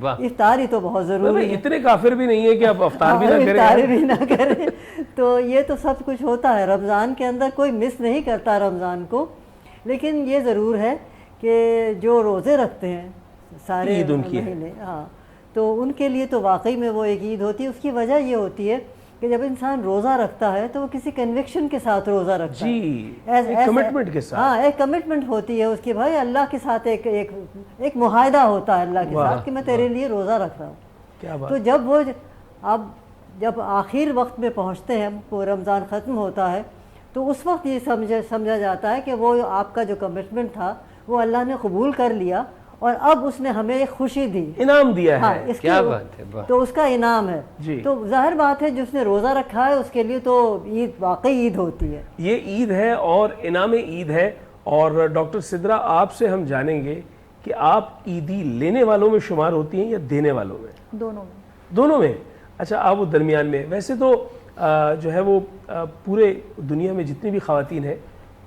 واہ۔ افطاری تو بہت ضروری ہے، اتنے کافر بھی نہیں ہے کہ آپ افطار بھی نہ کریں. افطاری بھی نہ کریں. تو یہ تو سب کچھ ہوتا ہے رمضان کے اندر، کوئی مس نہیں کرتا رمضان کو. لیکن یہ ضرور ہے کہ جو روزے رکھتے ہیں سارے عید ان کی ہے. مہینے، ہاں، تو ان کے لیے تو واقعی میں وہ ایک عید ہوتی ہے. اس کی وجہ یہ ہوتی ہے کہ جب انسان روزہ رکھتا ہے تو وہ کسی کنوکشن کے ساتھ روزہ رکھتا ہے، جی، ایک کمٹمنٹ کے ساتھ. ہاں، ایک کمٹمنٹ ہوتی ہے اس کی، بھائی اللہ کے ساتھ ایک معاہدہ ہوتا ہے اللہ کے ساتھ کہ میں تیرے لیے روزہ رکھ رہا ہوں. کیا بات. تو جب وہ جب آخر وقت میں پہنچتے ہیں، وہ رمضان ختم ہوتا ہے، تو اس وقت یہ سمجھا جاتا ہے کہ وہ آپ کا جو کمٹمنٹ تھا وہ اللہ نے قبول کر لیا اور اب اس نے ہمیں ایک خوشی دی، انعام دیا ہاں، ہے. اس کی کیا بات ہے، تو اس کا انعام ہے. جی. تو ظاہر بات ہے جس نے روزہ رکھا ہے اس کے لیے تو عید واقعی عید ہوتی ہے. یہ عید ہے اور انعام عید ہے. اور ڈاکٹر سدرا، آپ سے ہم جانیں گے کہ آپ عیدی لینے والوں میں شمار ہوتی ہیں یا دینے والوں میں؟ دونوں میں. اچھا، آپ وہ درمیان میں. ویسے تو جو ہے وہ پورے دنیا میں جتنی بھی خواتین ہیں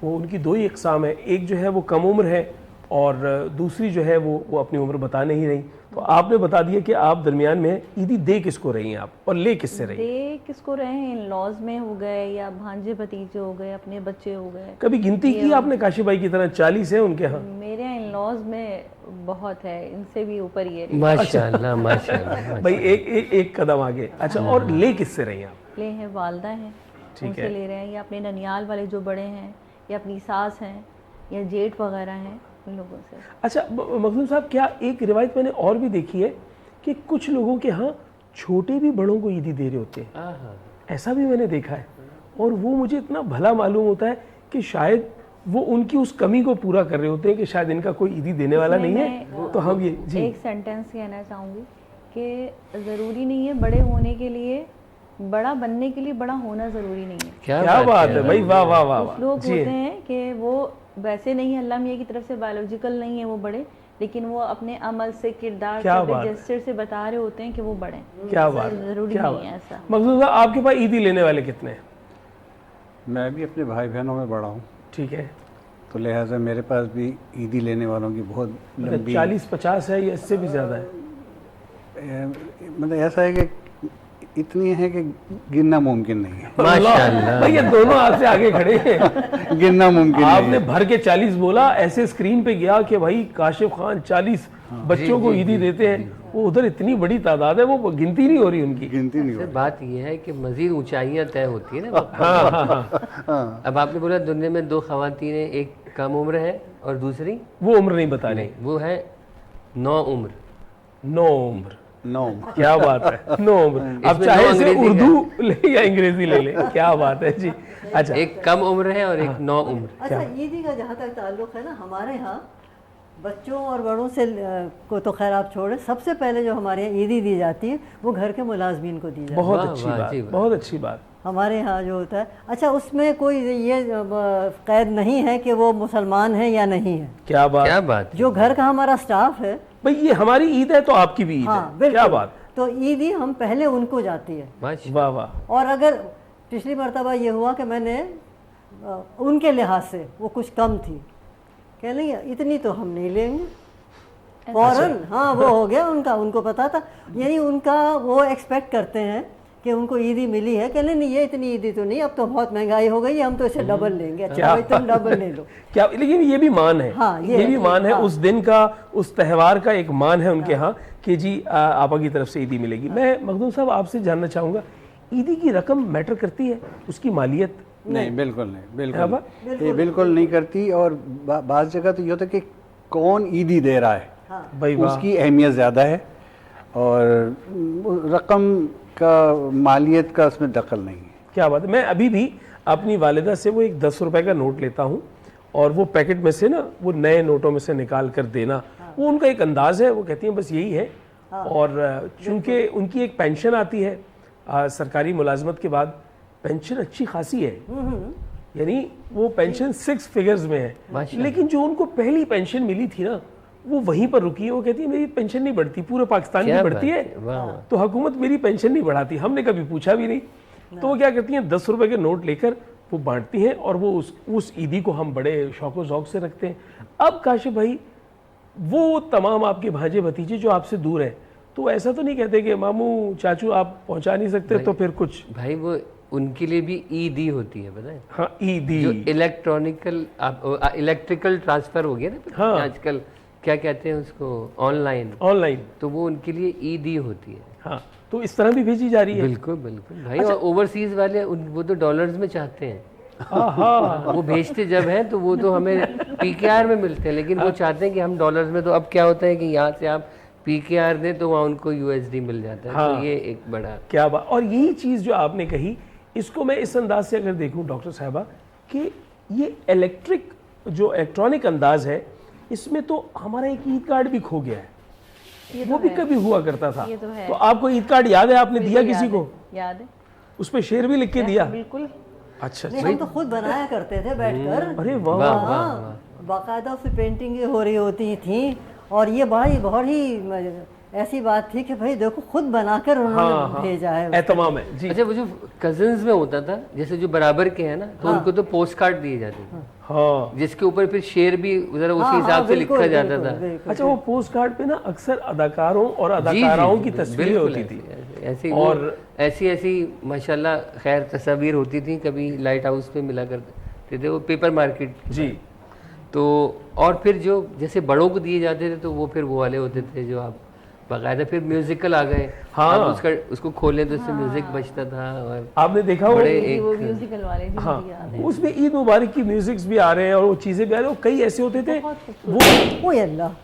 وہ ان کی دو ہی اقسام ہیں. ایک جو ہے وہ کم عمر ہے اور دوسری جو ہے وہ اپنی عمر بتا نہیں رہی. تو آپ نے بتا دیا کہ آپ درمیان میں ہیں. عیدی دے کس کو رہی ہیں آپ اور لے کس سے رہی ہیں؟ دے کس کو رہے ہیں؟ ان لاز میں ہو گئے یا بھانجے بھتیجے ہو گئے، اپنے بچے ہو گئے. کبھی گنتی کی آپ نے کاشف بھائی کی طرح 40 ہیں ان کے ہاں؟ میرے یہاں ان لاز میں بہت ہے، ان سے بھی اوپر یہ ماشاءاللہ ماشاءاللہ. بھائی ایک قدم آگے. اچھا، اور لے کس سے رہی ہیں آپ؟ لے ہیں والدہ ہیں، ان سے لے رہے ہیں، یا اپنے ننیال والے جو بڑے ہیں، یا اپنی ساس ہیں، یا جیٹ وغیرہ ہیں، ان لوگوں سے. اچھا مخدوم صاحب، کیا ایک روایت میں نے اور بھی دیکھی ہے کہ کچھ لوگوں کے ہاں چھوٹے بھی بڑوں کو عیدی دے رہے ہوتے ہیں؟ ایسا بھی میں نے دیکھا ہے. اور وہ مجھے اتنا بھلا معلوم ہوتا ہے کہ شاید وہ ان کی اس کمی کو پورا کر رہے ہوتے ہیں کہ شاید ان کا کوئی عیدی دینے والا نہیں ہے. تو ہم یہ جی ایک سینٹینس کہنا چاہوں گی کہ ضروری نہیں ہے بڑے ہونے کے لیے، بڑا بننے کے لیے بڑا ہونا ضروری نہیں ہے. کیا بات ہے بھائی، واہ واہ واہ. کچھ لوگ ہوتے ہیں کہ وہ ویسے نہیں، اللہ میاں کی طرف سے بایولوجیکل نہیں ہے وہ بڑے، لیکن وہ اپنے عمل سے، کردار سے، جسچر سے بتا رہے ہوتے ہیں کہ وہ بڑے. کیا بات، ضروری نہیں ہے ایسا. مخدوم صاحب، آپ کے پاس عیدی لینے والے کتنے ہیں؟ میں بھی اپنے بھائی بہنوں میں بڑا ہوں، ٹھیک ہے. تو لہٰذا میرے پاس بھی عیدی لینے والوں کی بہت لمبی 40-50 ہے یا اس سے بھی زیادہ ہے؟ مطلب ایسا ہے کہ اتنی ہے کہ گننا ممکن نہیں ہے. ماشاءاللہ. بھائی یہ دونوں آپ سے آگے کھڑے ہیں. گننا ممکن آپ نہیں نے ہے. بھر کے 40 بولا، ایسے اسکرین پہ گیا کہ بھائی کاشف خان 40 بچوں کو عیدی دیتے ہیں. وہ ادھر اتنی بڑی تعداد ہے، وہ گنتی نہیں ہو رہی ان کی. گنتی نہیں ہو بات یہ ہے کہ مزید اونچائیاں طے ہوتی ہیں نا. ہاں. اب آپ نے بولا دنیا میں 2 خواتین ہیں، ایک کم عمر ہے اور دوسری وہ عمر نہیں بتا رہی، وہ ہے 9 عمر. 9 عمر. نو. کیا بات ہے، 9 عمر. اب چاہے اسے اردو لے یا انگریزی لے لے. کیا بات ہے جی. اچھا، ایک کم عمر ہے اور ایک 9 عمر. اچھا، عیدی کا جہاں تک تعلق ہے نا، ہمارے ہاں بچوں اور بڑوں سے کو تو خیر آپ چھوڑیں، سب سے پہلے جو ہمارے یہاں عیدی دی جاتی ہے وہ گھر کے ملازمین کو دی جاتی ہے. بہت اچھی بات، بہت اچھی بات. ہمارے ہاں جو ہوتا ہے، اچھا اس میں کوئی یہ قید نہیں ہے کہ وہ مسلمان ہیں یا نہیں ہے. کیا بات. کیا بات. جو گھر کا ہمارا سٹاف ہے، بھئی یہ ہماری عید ہے تو آپ کی بھی عید ہاں ہے. بالکل. کیا بات. تو عیدی ہم پہلے ان کو جاتی ہے. واہ واہ. اور اگر پچھلی مرتبہ یہ ہوا کہ میں نے ان کے لحاظ سے وہ کچھ کم تھی، کہہ لیں گے اتنی تو ہم نہیں لیں گے فوراً. ہاں وہ ہو گیا ان کا، ان کو پتا تھا، یعنی ان کا وہ ایکسپیکٹ کرتے ہیں کہ ان کو عیدی ملی ہے، کہ نہیں یہ اتنی عیدی تو نہیں، اب تو بہت مہنگائی ہو گئی ہے، ہم تو اسے ڈبل لیں گے. اچھا تم ڈبل لے لو. کیا، لیکن یہ بھی مان ہے. ہاں یہ بھی مان ہے اس دن کا، اس تہوار کا ایک مان ہے ان کے ہاں کہ جی آپا کی طرف سے عیدی ملے گی. میں مخدوم صاحب آپ سے جاننا چاہوں گا، عیدی کی رقم میٹر کرتی ہے، اس کی مالیت؟ نہیں، بالکل نہیں، بالکل نہیں کرتی. اور بعض جگہ تو یہ ہوتا ہے کہ کون عیدی دے رہا ہے اس کی اہمیت زیادہ ہے، اور رقم کا، مالیت کا اس میں دخل نہیں ہے. کیا بات ہے. میں ابھی بھی اپنی والدہ سے وہ ایک 10 روپے کا نوٹ لیتا ہوں اور وہ پیکٹ میں سے نا وہ نئے نوٹوں میں سے نکال کر دینا، وہ ان کا ایک انداز ہے. وہ کہتی ہیں بس یہی ہے. اور چونکہ ان کی ایک پینشن آتی ہے سرکاری ملازمت کے بعد، پینشن اچھی خاصی ہے، یعنی وہ پینشن 6 فگرز میں ہے. لیکن جو ان کو پہلی پینشن ملی تھی نا وہ وہیں پر رکی ہے. وہ کہتی ہے میری پینشن نہیں بڑھتی، پورے پاکستان کی بڑھتی ہے تو حکومت میری پینشن نہیں بڑھاتی. ہم نے کبھی پوچھا بھی نہیں. تو وہ کیا کرتی ہیں، 10 روپے کے نوٹ لے کر وہ بانٹتی ہیں، اور وہ اس عیدی کو ہم بڑے شوق و ذوق سے رکھتے ہیں. اب کاشف بھائی، وہ تمام آپ کے بھانجے بھتیجے جو آپ سے دور ہیں، تو ایسا تو نہیں کہتے کہ ماموں چاچو آپ پہنچا نہیں سکتے تو پھر کچھ؟ بھائی وہ ان کے لیے بھی عیدی ہوتی ہے پتہ ہے. ہاں عیدی جو الیکٹریکل ٹرانسفر ہو گیا نا آج کل, کیا کہتے ہیں اس کو, آن لائن, تو وہ ان کے لیے عیدی ہوتی ہے. ہاں تو اس طرح بھی بھیجی جا رہی ہے. بالکل بالکل بھائی. اور اوورسیز والے وہ تو ڈالرز میں چاہتے ہیں, وہ بھیجتے جب ہیں تو وہ تو ہمیں پی کے آر میں ملتے ہیں, لیکن وہ چاہتے ہیں کہ ہم ڈالرز میں. تو اب کیا ہوتا ہے کہ یہاں سے آپ پی کے آر دیں تو وہاں ان کو یو ایس ڈی مل جاتا ہے. تو یہ ایک بڑا کیا بات. اور یہی چیز جو آپ نے کہی, اس کو میں اس انداز سے اگر دیکھوں ڈاکٹر صاحبہ کہ یہ الیکٹرانک انداز ہے, اس میں تو ہمارا ایک عید کارڈ بھی کھو گیا ہے, وہ بھی کبھی ہوا کرتا تھا. تو آپ کو عید کارڈ یاد ہے, آپ نے دیا کسی کو؟ یاد ہے, اس پہ شعر بھی لکھ کے دیا؟ بالکل. اچھا ہم تو خود بنایا کرتے تھے بیٹھ کر. ارے واہ, باقاعدہ اس پینٹنگیں ہو رہی ہوتی تھیں, اور یہ بہت ہی ایسی بات تھی کہ بھائی دیکھو خود بنا کر انہوں نے بھیجا ہے. اہتمام ہے جی. اچھا وہ جو کزنز میں ہوتا تھا, جیسے جو برابر کے ہیں نا, تو ان کو تو پوسٹ کارڈ دیے جاتے تھے, جس کے اوپر پھر شعر بھی ذرا اسی حساب سے لکھا جاتا تھا. اچھا وہ پوسٹ کارڈ پہ نا اکثر اداکاروں اور اداکاراؤں کی تصویریں ہوتی تھی, اور ایسی ماشاءاللہ خیر تصاویر ہوتی تھیں. کبھی لائٹ ہاؤس پہ ملا کرتے تھے, وہ پیپر مارکیٹ جی. تو اور پھر جو جیسے بڑوں کو دیے جاتے تھے تو وہ پھر وہ والے ہوتے تھے جو آپ باقاعدہ پھر میوزیکل آ گئے, اس کو کھولیں تو اس سے میوزک بچتا تھا. اور آپ نے دیکھا وہ میوزیکل والے اس میں عید مبارک کی میوزکس بھی آ رہے ہیں اور وہ چیزیں بھی آ رہی ہیں. کئی ایسے ہوتے تھے وہ اللہ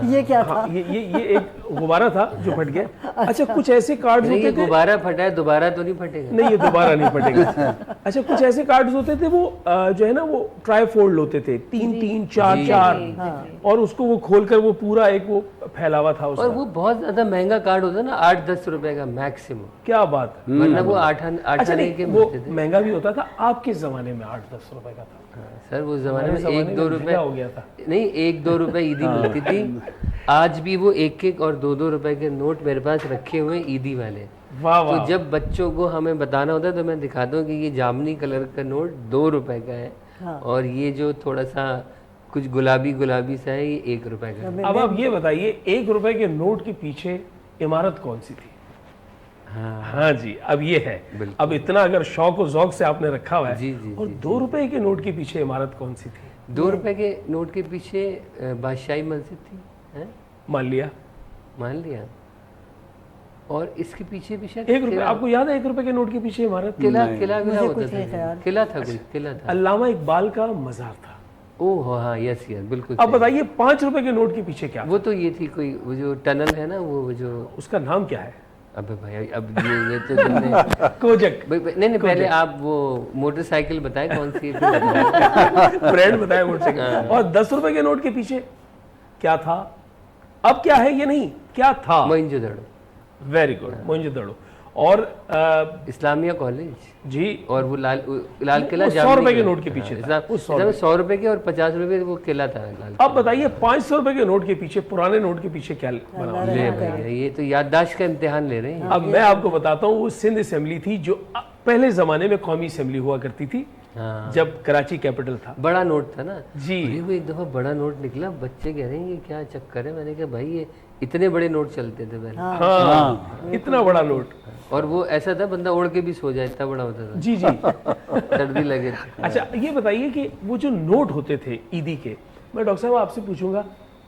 یہ کیا تھا, یہ ایک غبارہ تھا جو پھٹ گیا. اچھا کچھ ایسے کارڈز ہوتے تھے, غبارہ پھٹا ہے دوبارہ تو نہیں پھٹے گا. نہیں یہ دوبارہ نہیں پھٹے گا. اچھا کچھ ایسے کارڈز ہوتے تھے وہ جو ہے نا وہ ٹرائی فولڈ ہوتے تھے, 3 4, اور اس کو وہ کھول کر وہ پورا ایک وہ پھیلا ہوا تھا. اور وہ بہت زیادہ مہنگا کارڈ ہوتا ہے نا, 8-10 روپے کا میکسیمم. کیا بات, ورنہ وہ 8 آنے کے وہ مہنگا بھی ہوتا تھا. آپ کے زمانے میں 8-10 روپے کا تھا سر, وہ زمانے میں 1-2 روپے ہو گیا تھا. نہیں 1-2 روپے عیدی ملتی تھی. آج بھی وہ 1-1 اور 2-2 روپے کے نوٹ میرے پاس رکھے ہوئے عیدی والے. تو جب بچوں کو ہمیں بتانا ہوتا ہے تو میں دکھاتا ہوں کہ یہ جامنی کلر کا نوٹ 2 روپے کا ہے, اور یہ جو تھوڑا سا کچھ گلابی سا ہے یہ 1 روپے کا. اب آپ یہ بتائیے 1 روپے کے نوٹ کے پیچھے عمارت کون سی تھی؟ ہاں جی, اب یہ ہے. اب اتنا اگر شوق و ذوق سے آپ نے رکھا ہوا ہے, اور 2 روپے کے نوٹ کے پیچھے عمارت کون سی تھی؟ 2 روپے کے نوٹ کے پیچھے بادشاہی مسجد تھی. مان لیا. اور اس کے پیچھے بھی شاید 1 روپے, آپ کو یاد ہے 1 روپے کے نوٹ کے پیچھے عمارت؟ قلعہ ہوتا تھا, قلعہ تھا. علامہ اقبال کا مزار تھا. اوہ ہاں, یس بالکل. اب بتائیے 5 روپے کے نوٹ کے پیچھے کیا؟ وہ تو یہ تھی کوئی وہ جو ٹنل ہے نا, وہ جو اس کا نام کیا ہے؟ ابے بھائی اب یہ تو کوجک. نہیں پہلے آپ وہ موٹر سائیکل بتائیں کون سی برانڈ بتائیں موٹر سائیکل. اور 10 روپے کے نوٹ کے پیچھے کیا تھا؟ اب کیا ہے یہ نہیں, کیا تھا؟ موئنجو دڑو. Very good, Mohenjo Daro. اور اسلامیہ کالج جی, اور وہ لال قلعہ 100 روپے کے نوٹ کے پیچھے 100 روپے کے اور 50 روپے وہ قلعہ تھا. اب بتائیے 500 روپے کے نوٹ کے پیچھے, پرانے نوٹ کے پیچھے کیا بنا؟ یہ تو یادداشت کا امتحان لے رہے ہیں. اب میں آپ کو بتاتا ہوں, وہ سندھ اسمبلی تھی جو پہلے زمانے میں قومی اسمبلی ہوا کرتی تھی, جب کراچی کیپٹل تھا. بڑا نوٹ تھا نا جی. وہ ایک دفعہ بڑا نوٹ نکلا, بچے کہہ رہے ہیں یہ کیا چکر ہے. میں نے کہا بھائی یہ اتنے بڑے نوٹ چلتے تھے پہلے. ہاں اتنا بڑا نوٹ, اور وہ ایسا تھا بندہ اوڑھ کے بھی سو جائے, اتنا بڑا ہوتا تھا. جی جی, سردی لگے. اچھا یہ بتائیے کہ وہ جو نوٹ ہوتے تھے عیدی کے, میں ڈاکٹر صاحب آپ سے پوچھوں گا,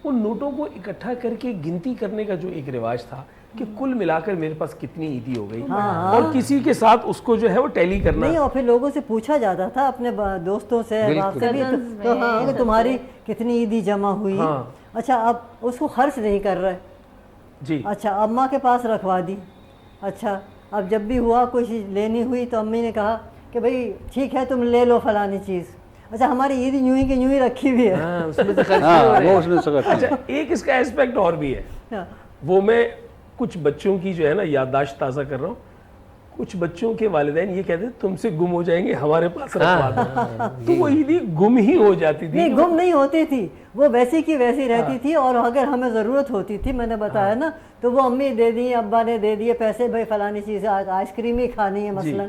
ان نوٹوں کو اکٹھا کر کے گنتی کرنے کا جو ایک رواج تھا کہ کل ملا کر میرے پاس کتنی عیدی ہو گئی, اور کسی کے ساتھ اس کو جو ہے وہ ٹیلی کرنا. نہیں, اور پھر لوگوں سے پوچھا جاتا تھا, اپنے دوستوں سے کہ تمہاری کتنی عیدی جمع ہوئی. اچھا اب اس کو خرچ نہیں کر رہے جی. اچھا اماں کے پاس رکھوا دی. اچھا اب جب بھی ہوا کچھ لینی ہوئی تو امی نے کہا کہ بھائی ٹھیک ہے تم لے لو فلانی چیز. اچھا ہماری عید یوں ہی کہ یوں ہی رکھی ہوئی ہے. اچھا ایک اس کا ایسپیکٹ اور بھی ہے, وہ میں کچھ بچوں کی جو ہے نا یادداشت تازہ کر رہا ہوں. کچھ بچوں کے والدین یہ کہتے ہیں تم سے گم ہو جائیں گے, ہمارے پاس رکھوا دو. تو وہ عیدی گم ہی ہو جاتی تھی. نہیں گم نہیں ہوتی تھی, وہ ویسی کی ویسی رہتی تھی. اور اگر ہمیں ضرورت ہوتی تھی, میں نے بتایا نا, تو وہ امی دے دی, ابا نے دے دیے پیسے, بھائی فلانی چیز آئس کریم ہی کھانی ہے مثلا,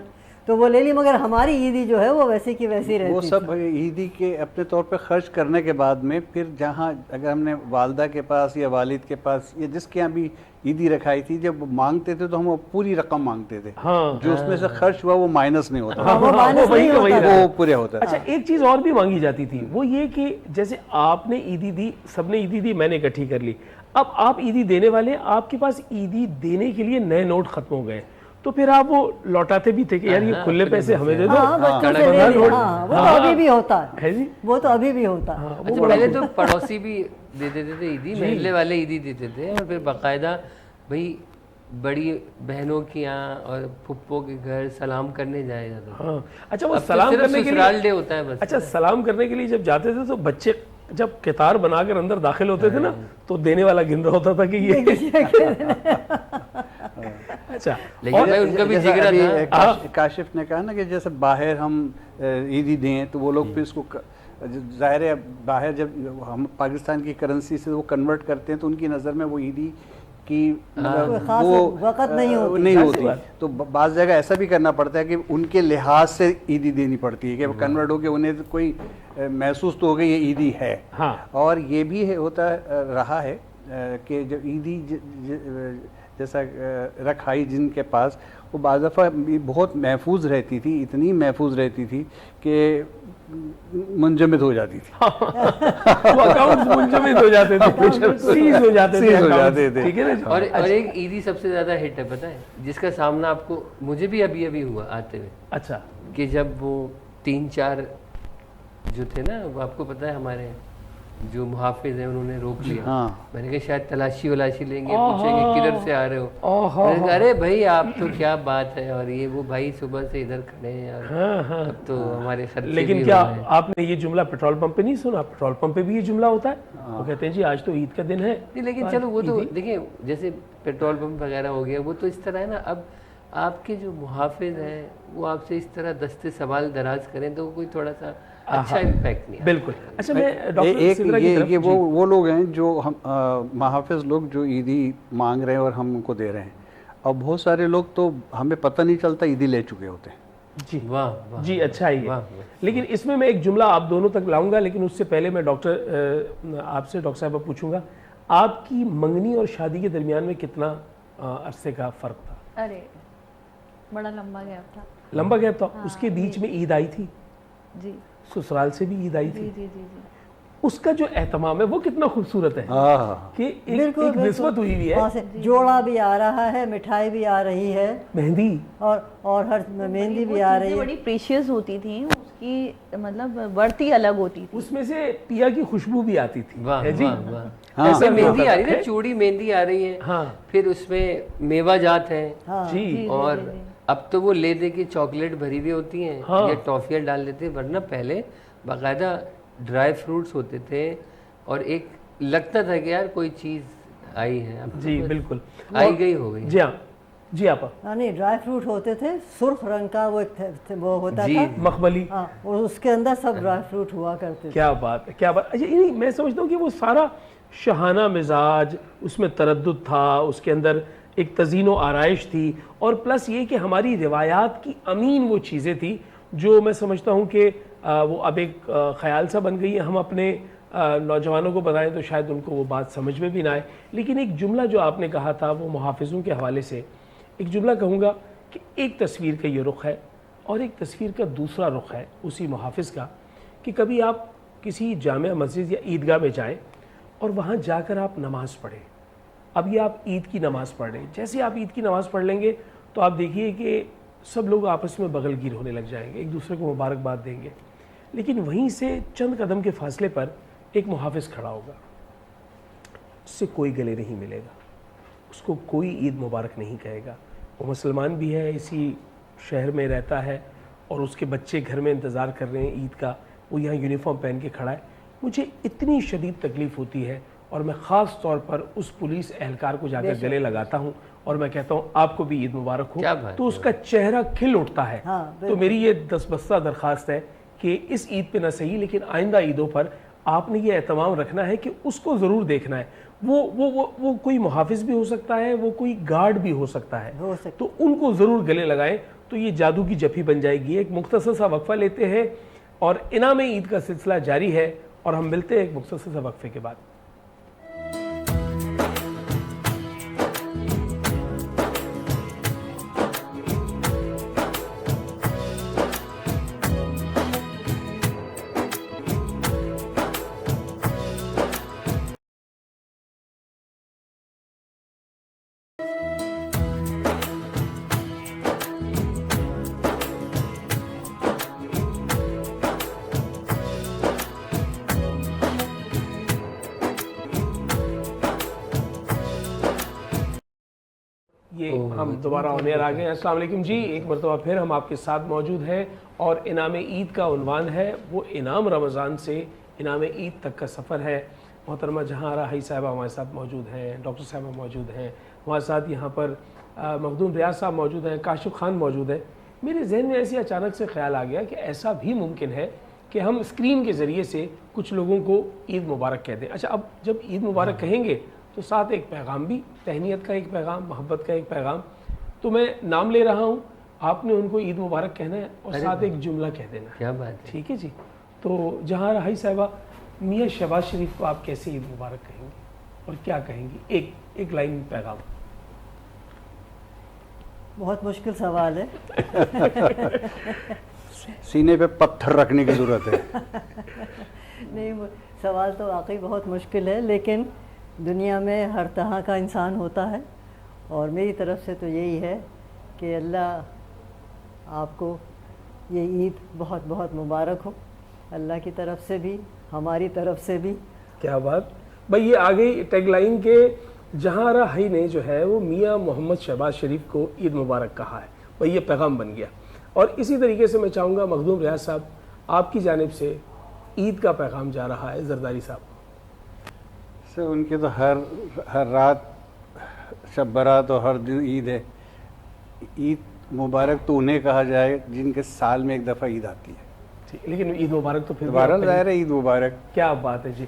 تو وہ لے لی, مگر ہماری عیدی جو ہے وہ ویسی کی ویسی رہتی. وہ سب عیدی کے اپنے طور پہ خرچ کرنے کے بعد میں پھر جہاں اگر ہم نے والدہ کے پاس یا والد کے پاس یا جس کے یہاں بھی عیدی رکھائی تھی, جب مانگتے تھے تو ہم وہ پوری رقم مانگتے تھے, جو اس میں سے خرچ ہوا وہ مائنس نہیں ہوتا, وہ پورے ہوتا. اچھا ایک چیز اور بھی مانگی جاتی تھی, وہ یہ کہ جیسے آپ نے عیدی دی, سب نے عیدی دی, میں نے اکٹھی کر لی, اب آپ عیدی دینے والے, آپ کے پاس عیدی دینے کے لیے نئے نوٹ ختم ہو گئے, تو پھر آپ وہ لوٹاتے بھی تھے کہ یار یہ کھلے پیسے ہمیں دے دو. وہ تو ابھی بھی ہوتا ہے, وہ تو ابھی بھی ہوتا ہے. اچھا پہلے تو پڑوسی بھی دے دیتے تھے عیدی, محلے والے عیدی دیتے تھے, اور پھر باقاعدہ بھائی بڑی بہنوں کے یہاں اور پھپھو کے گھر سلام کرنے جائے جاتا تھا. اچھا وہ سلام کرنے کے سسرال ڈے ہوتا ہے بس. اچھا سلام کرنے کے لیے جب جاتے تھے تو بچے جب قطار بنا کر اندر داخل ہوتے تھے نا, تو دینے والا گن رہا ہوتا تھا کہ یہ اچھا. لیکن ان کا بھی جگرا تھا. کاشف نے کہا نا کہ جیسے باہر ہم عیدی دیں تو وہ لوگ پھر اس کو ظاہر ہے باہر جب ہم پاکستان کی کرنسی سے وہ کنورٹ کرتے ہیں تو ان کی نظر میں وہ عیدی کی وہ وقت نہیں ہوتی, تو بعض جگہ ایسا بھی کرنا پڑتا ہے کہ ان کے لحاظ سے عیدی دینی پڑتی ہے کہ وہ کنورٹ ہو کے انہیں کوئی محسوس تو ہو گئی یہ عیدی ہے. اور یہ بھی ہوتا رہا ہے کہ جب عیدی جیسا رکھائی جن کے پاس, وہ بعض دفعہ بہت محفوظ رہتی تھی, اتنی محفوظ رہتی تھی کہ منجمد ہو جاتی تھی, منجمد ہو جاتے تھے, سیز ہو جاتے تھے. اور ایک عیدی سب سے زیادہ ہٹ ہے پتہ ہے, جس کا سامنا آپ کو, مجھے بھی ابھی ہوا آتے ہوئے. اچھا کہ جب وہ 3-4 جو تھے نا, وہ آپ کو پتہ ہے ہمارے جو محافظ ہیں انہوں نے روک لیا. میں نے کہا شاید تلاشی ولاشی لیں گے, پوچھیں گے کدھر سے آ رہے ہو. میں نے کہا ارے بھائی آپ تو کیا بات ہے, اور یہ وہ بھائی صبح سے ادھر کھڑے ہیں, اور اب تو ہمارے خرچے. لیکن کیا آپ نے یہ جملہ پیٹرول پمپ پہ نہیں سنا؟ پیٹرول پمپ پہ بھی یہ جملہ ہوتا ہے, وہ کہتے ہیں جی آج تو عید کا دن ہے. لیکن چلو وہ تو دیکھیں جیسے پیٹرول پمپ وغیرہ ہو گیا, وہ تو اس طرح ہے نا. اب آپ کے جو محافظ ہیں وہ آپ سے اس طرح دستے سوال دراز کریں تو کوئی تھوڑا سا اچھا امپیکٹ نہیں. بالکل. اچھا میں یہ وہ لوگ ہیں جو محافظ لوگ جو عیدی مانگ رہے ہیں اور ہم ان کو دے رہے ہیں, اور بہت سارے لوگ تو ہمیں پتہ نہیں چلتا عیدی لے چکے ہوتے ہیں. جی واہ جی اچھا ہی ہے. لیکن اس میں ایک جملہ آپ دونوں تک لاؤں گا, لیکن اس سے پہلے میں آپ سے ڈاکٹر صاحبہ پوچھوں گا, آپ کی منگنی اور شادی کے درمیان میں کتنا عرصے کا فرق تھا؟ ارے بڑا لمبا گیپ تھا. لمبا گیپ تھا. اس کے بیچ میں عید آئی تھی, جی سسرال سے بھی عید آئی تھی. جی. اس کا جو اہتمام ہے وہ کتنا خوبصورت ہے کہ ایک نسبت ہوئی ہوئی ہے. جوڑا بھی آ رہا ہے, مٹھائی بھی آ رہی ہے, مہندی اور ہر مہندی بھی آ رہی ہے. بڑی پریشیس ہوتی تھی, اس کی مطلب بڑھتی الگ ہوتی تھی. اس میں سے پیا کی خوشبو بھی آتی تھی. جی ایسے مہندی آ رہی ہے, چوڑی مہندی آ رہی ہے, پھر اس میں میوہ جات ہیں جی, اور اب تو وہ لے دے کے چاکلیٹ بھری ہوئی ہوتی ہیں یا ٹافیاں ڈال دیتے ہیں, ورنہ پہلے باقاعدہ ڈرائی فروٹس ہوتے تھے اور ایک لگتا تھا کہ یار کوئی چیز آئی ہے. جی بالکل, آئی گئی ہو گئی. جی ہاں جی آپا. نہیں ڈرائی فروٹ ہوتے تھے, سرخ رنگ کا وہ ہوتا تھا مخملی, اور اس کے اندر سب ڈرائی فروٹ ہوا کرتے تھے. کیا بات ہے, کیا بات. اچھا میں سمجھتا ہوں کہ وہ سارا شہانہ مزاج, اس میں تردد تھا, اس کے اندر ایک تزئین و آرائش تھی, اور پلس یہ کہ ہماری روایات کی امین وہ چیزیں تھی جو میں سمجھتا ہوں کہ وہ اب ایک خیال سا بن گئی ہے. ہم اپنے نوجوانوں کو بتائیں تو شاید ان کو وہ بات سمجھ میں بھی نہ آئے. لیکن ایک جملہ جو آپ نے کہا تھا وہ محافظوں کے حوالے سے, ایک جملہ کہوں گا کہ ایک تصویر کا یہ رخ ہے اور ایک تصویر کا دوسرا رخ ہے اسی محافظ کا, کہ کبھی آپ کسی جامع مسجد یا عیدگاہ میں جائیں اور وہاں جا کر آپ نماز پڑھیں. اب یہ آپ عید کی نماز پڑھ رہے ہیں, جیسے آپ عید کی نماز پڑھ لیں گے تو آپ دیکھیے کہ سب لوگ آپس میں بغل گیر ہونے لگ جائیں گے, ایک دوسرے کو مبارکباد دیں گے. لیکن وہیں سے چند قدم کے فاصلے پر ایک محافظ کھڑا ہوگا, اس سے کوئی گلے نہیں ملے گا, اس کو کوئی عید مبارک نہیں کہے گا. وہ مسلمان بھی ہے, اسی شہر میں رہتا ہے, اور اس کے بچے گھر میں انتظار کر رہے ہیں عید کا, وہ یہاں یونیفارم پہن کے کھڑا ہے. مجھے اتنی شدید تکلیف ہوتی ہے, اور میں خاص طور پر اس پولیس اہلکار کو جا کر گلے لگاتا ہوں اور میں کہتا ہوں آپ کو بھی عید مبارک ہو, تو اس کا چہرہ کھل اٹھتا ہے. تو میری یہ دستبستہ درخواست ہے کہ اس عید پہ نہ صحیح لیکن آئندہ عیدوں پر آپ نے یہ اہتمام رکھنا ہے کہ اس کو ضرور دیکھنا ہے. وہ کوئی محافظ بھی ہو سکتا ہے, وہ کوئی گارڈ بھی ہو سکتا ہے, تو ان کو ضرور گلے لگائیں. تو یہ جادو کی جفی بن جائے گی. ایک مختصر سا وقفہ لیتے ہیں اور انعام عید کا سلسلہ جاری ہے اور ہم ملتے ہیں ایک مختصر سا وقفے کے بعد. یہ ہم دوبارہ آن ایئر آ گئے ہیں. السلام علیکم جی، ایک مرتبہ پھر ہم آپ کے ساتھ موجود ہیں اور انعام عید کا عنوان ہے وہ انعام رمضان سے انعام عید تک کا سفر ہے. محترمہ جہاں آرا حئی صاحبہ ہمارے ساتھ موجود ہیں، ڈاکٹر صاحبہ موجود ہیں ہمارے ساتھ، یہاں پر مخدوم ریاض صاحب موجود ہیں، کاشف خان موجود ہیں. میرے ذہن میں ایسی اچانک سے خیال آ گیا کہ ایسا بھی ممکن ہے کہ ہم اسکرین کے ذریعے سے کچھ لوگوں کو عید مبارک کہہ دیں. اچھا، اب جب عید مبارک کہیں گے تو ساتھ ایک پیغام بھی، تہنیت کا ایک پیغام، محبت کا ایک پیغام. تو میں نام لے رہا ہوں، آپ نے ان کو عید مبارک کہنا ہے اور ساتھ ایک جملہ کہہ دینا. کیا بات ہے، ٹھیک ہے جی. تو جہاں آرا حئی صاحبہ، میاں شہباز شریف کو آپ کیسے عید مبارک کہیں گے اور کیا کہیں گی؟ ایک لائن پیغام. بہت مشکل سوال ہے. سینے پہ پتھر رکھنے کی ضرورت ہے. نہیں، سوال تو واقعی بہت مشکل ہے، لیکن دنیا میں ہر طرح کا انسان ہوتا ہے اور میری طرف سے تو یہی ہے کہ اللہ آپ کو یہ عید بہت بہت مبارک ہو، اللہ کی طرف سے بھی، ہماری طرف سے بھی. کیا بات بھائی، یہ آ گئی ٹیگ لائن کے جہاں آرا حئی نے جو ہے وہ میاں محمد شہباز شریف کو عید مبارک کہا ہے. بھائی یہ پیغام بن گیا. اور اسی طریقے سے میں چاہوں گا مخدوم ریاض صاحب، آپ کی جانب سے عید کا پیغام جا رہا ہے زرداری صاحب. سر ان کی تو ہر رات شب برات اور ہر دن عید ہے. عید مبارک تو انہیں کہا جائے جن کے سال میں ایک دفعہ عید آتی ہے. لیکن عید مبارک تو پھر ظاہر ہے عید مبارک. کیا بات ہے جی.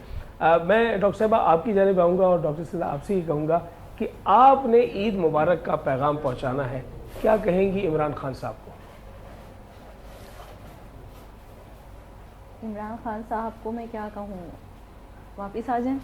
میں ڈاکٹر صاحبہ آپ کی جانب آؤں گا اور ڈاکٹر صاحب آپ سے ہی کہوں گا کہ آپ نے عید مبارک کا پیغام پہنچانا ہے. کیا کہیں گی عمران خان صاحب کو؟ عمران خان صاحب کو میں کیا کہوں، واپس آ جائیں.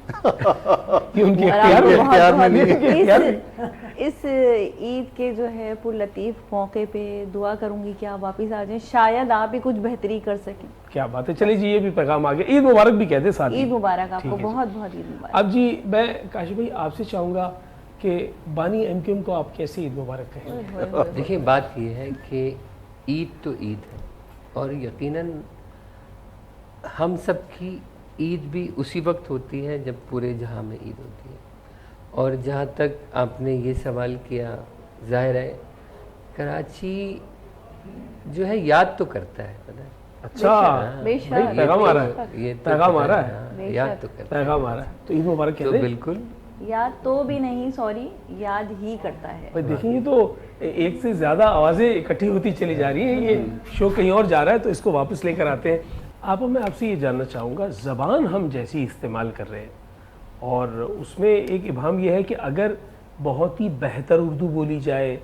اس عید کے جو ہے پر لطیف موقع پہ دعا کروں گی کہ آپ واپس آ جائیں، شاید آپ ہی کچھ بہتری کر سکیں. کیا بات ہے. چلیے جی، یہ بھی پیغام آ گیا. عید مبارک بھی کہتے ساتھ. عید مبارک آپ کو، بہت بہت عید مبارک. اب جی میں کاشف بھائی آپ سے چاہوں گا کہ بانی ایم کیو ایم کو آپ کیسے عید مبارک کہیں؟ دیکھیں بات یہ ہے کہ عید تو عید ہے اور یقیناً ہم سب کی عید بھی اسی وقت ہوتی ہے جب پورے جہاں میں عید ہوتی ہے. اور جہاں تک آپ نے یہ سوال کیا، ظاہر ہے کراچی جو ہے یاد تو کرتا ہے. پتہ ہے، اچھا پیغام آ رہا ہے، یہ پیغام آ رہا ہے، یاد تو کرتا ہے. پیغام آ رہا ہے. تو عید مبارک تو کہتے ہیں. بالکل یاد تو بھی نہیں، سوری، یاد ہی کرتا ہے. دیکھیں یہ تو ایک سے زیادہ آوازیں اکٹھی ہوتی چلی جا رہی ہیں. یہ شو کہیں اور جا رہا ہے تو اس کو واپس لے کر آتے ہیں. میں آپ سے یہ جاننا چاہوں گا، زبان ہم جیسی استعمال کر رہے ہیں اور اس میں ایک ابہام یہ ہے کہ اگر بہت ہی بہتر اردو بولی جائے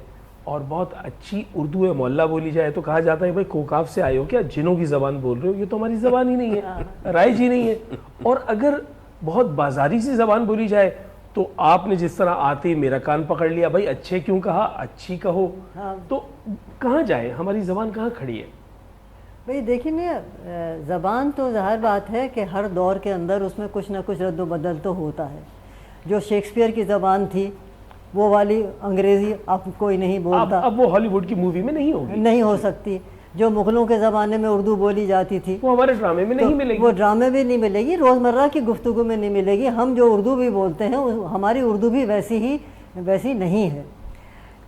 اور بہت اچھی اردو معلّہ بولی جائے تو کہا جاتا ہے بھائی کوکاف سے آئے ہو کیا، جنوں کی زبان بول رہے ہو، یہ تو ہماری زبان ہی نہیں ہے، رائج ہی نہیں ہے. اور اگر بہت بازاری سی زبان بولی جائے تو آپ نے جس طرح آتے میرا کان پکڑ لیا، بھائی اچھے کیوں کہا، اچھی کہو. تو کہاں جائے، ہماری زبان کہاں کھڑی ہے؟ بھئی دیکھیں زبان تو ظاہر بات ہے کہ ہر دور کے اندر اس میں کچھ نہ کچھ رد و بدل تو ہوتا ہے. جو شیکسپیئر کی زبان تھی وہ والی انگریزی اب کوئی نہیں بولتا، اب وہ ہالی ووڈ کی مووی میں نہیں ہوگی، نہیں ہو سکتی. جو مغلوں کے زمانے میں اردو بولی جاتی تھی وہ ہمارے ڈرامے میں نہیں ملے گی، وہ ڈرامے بھی نہیں ملے گی، روزمرہ کی گفتگو میں نہیں ملے گی. ہم جو اردو بھی بولتے ہیں ہماری اردو بھی ویسی نہیں ہے.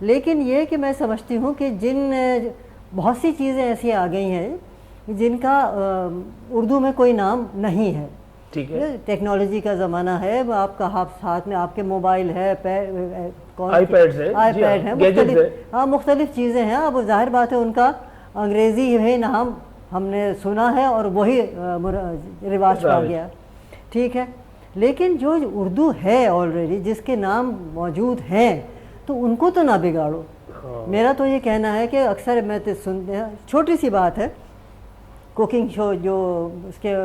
لیکن یہ کہ میں سمجھتی ہوں کہ بہت سی چیزیں ایسی آ گئی ہیں جن کا اردو میں کوئی نام نہیں ہے. ٹھیک ہے، ٹیکنالوجی کا زمانہ ہے، آپ کا ہاتھ میں آپ کے موبائل ہے، آئی پیڈ ہے، مختلف چیزیں ہیں. اب ظاہر بات ہے ان کا انگریزی ہی نام ہم نے سنا ہے اور وہی رواج پا گیا. ٹھیک ہے، لیکن جو اردو ہے آلریڈی، جس کے نام موجود ہیں، تو ان کو تو نہ بگاڑو. میرا تو یہ کہنا ہے کہ اکثر میں سنتے ہیں، چھوٹی سی بات ہے، کوکنگ شو جو اس کے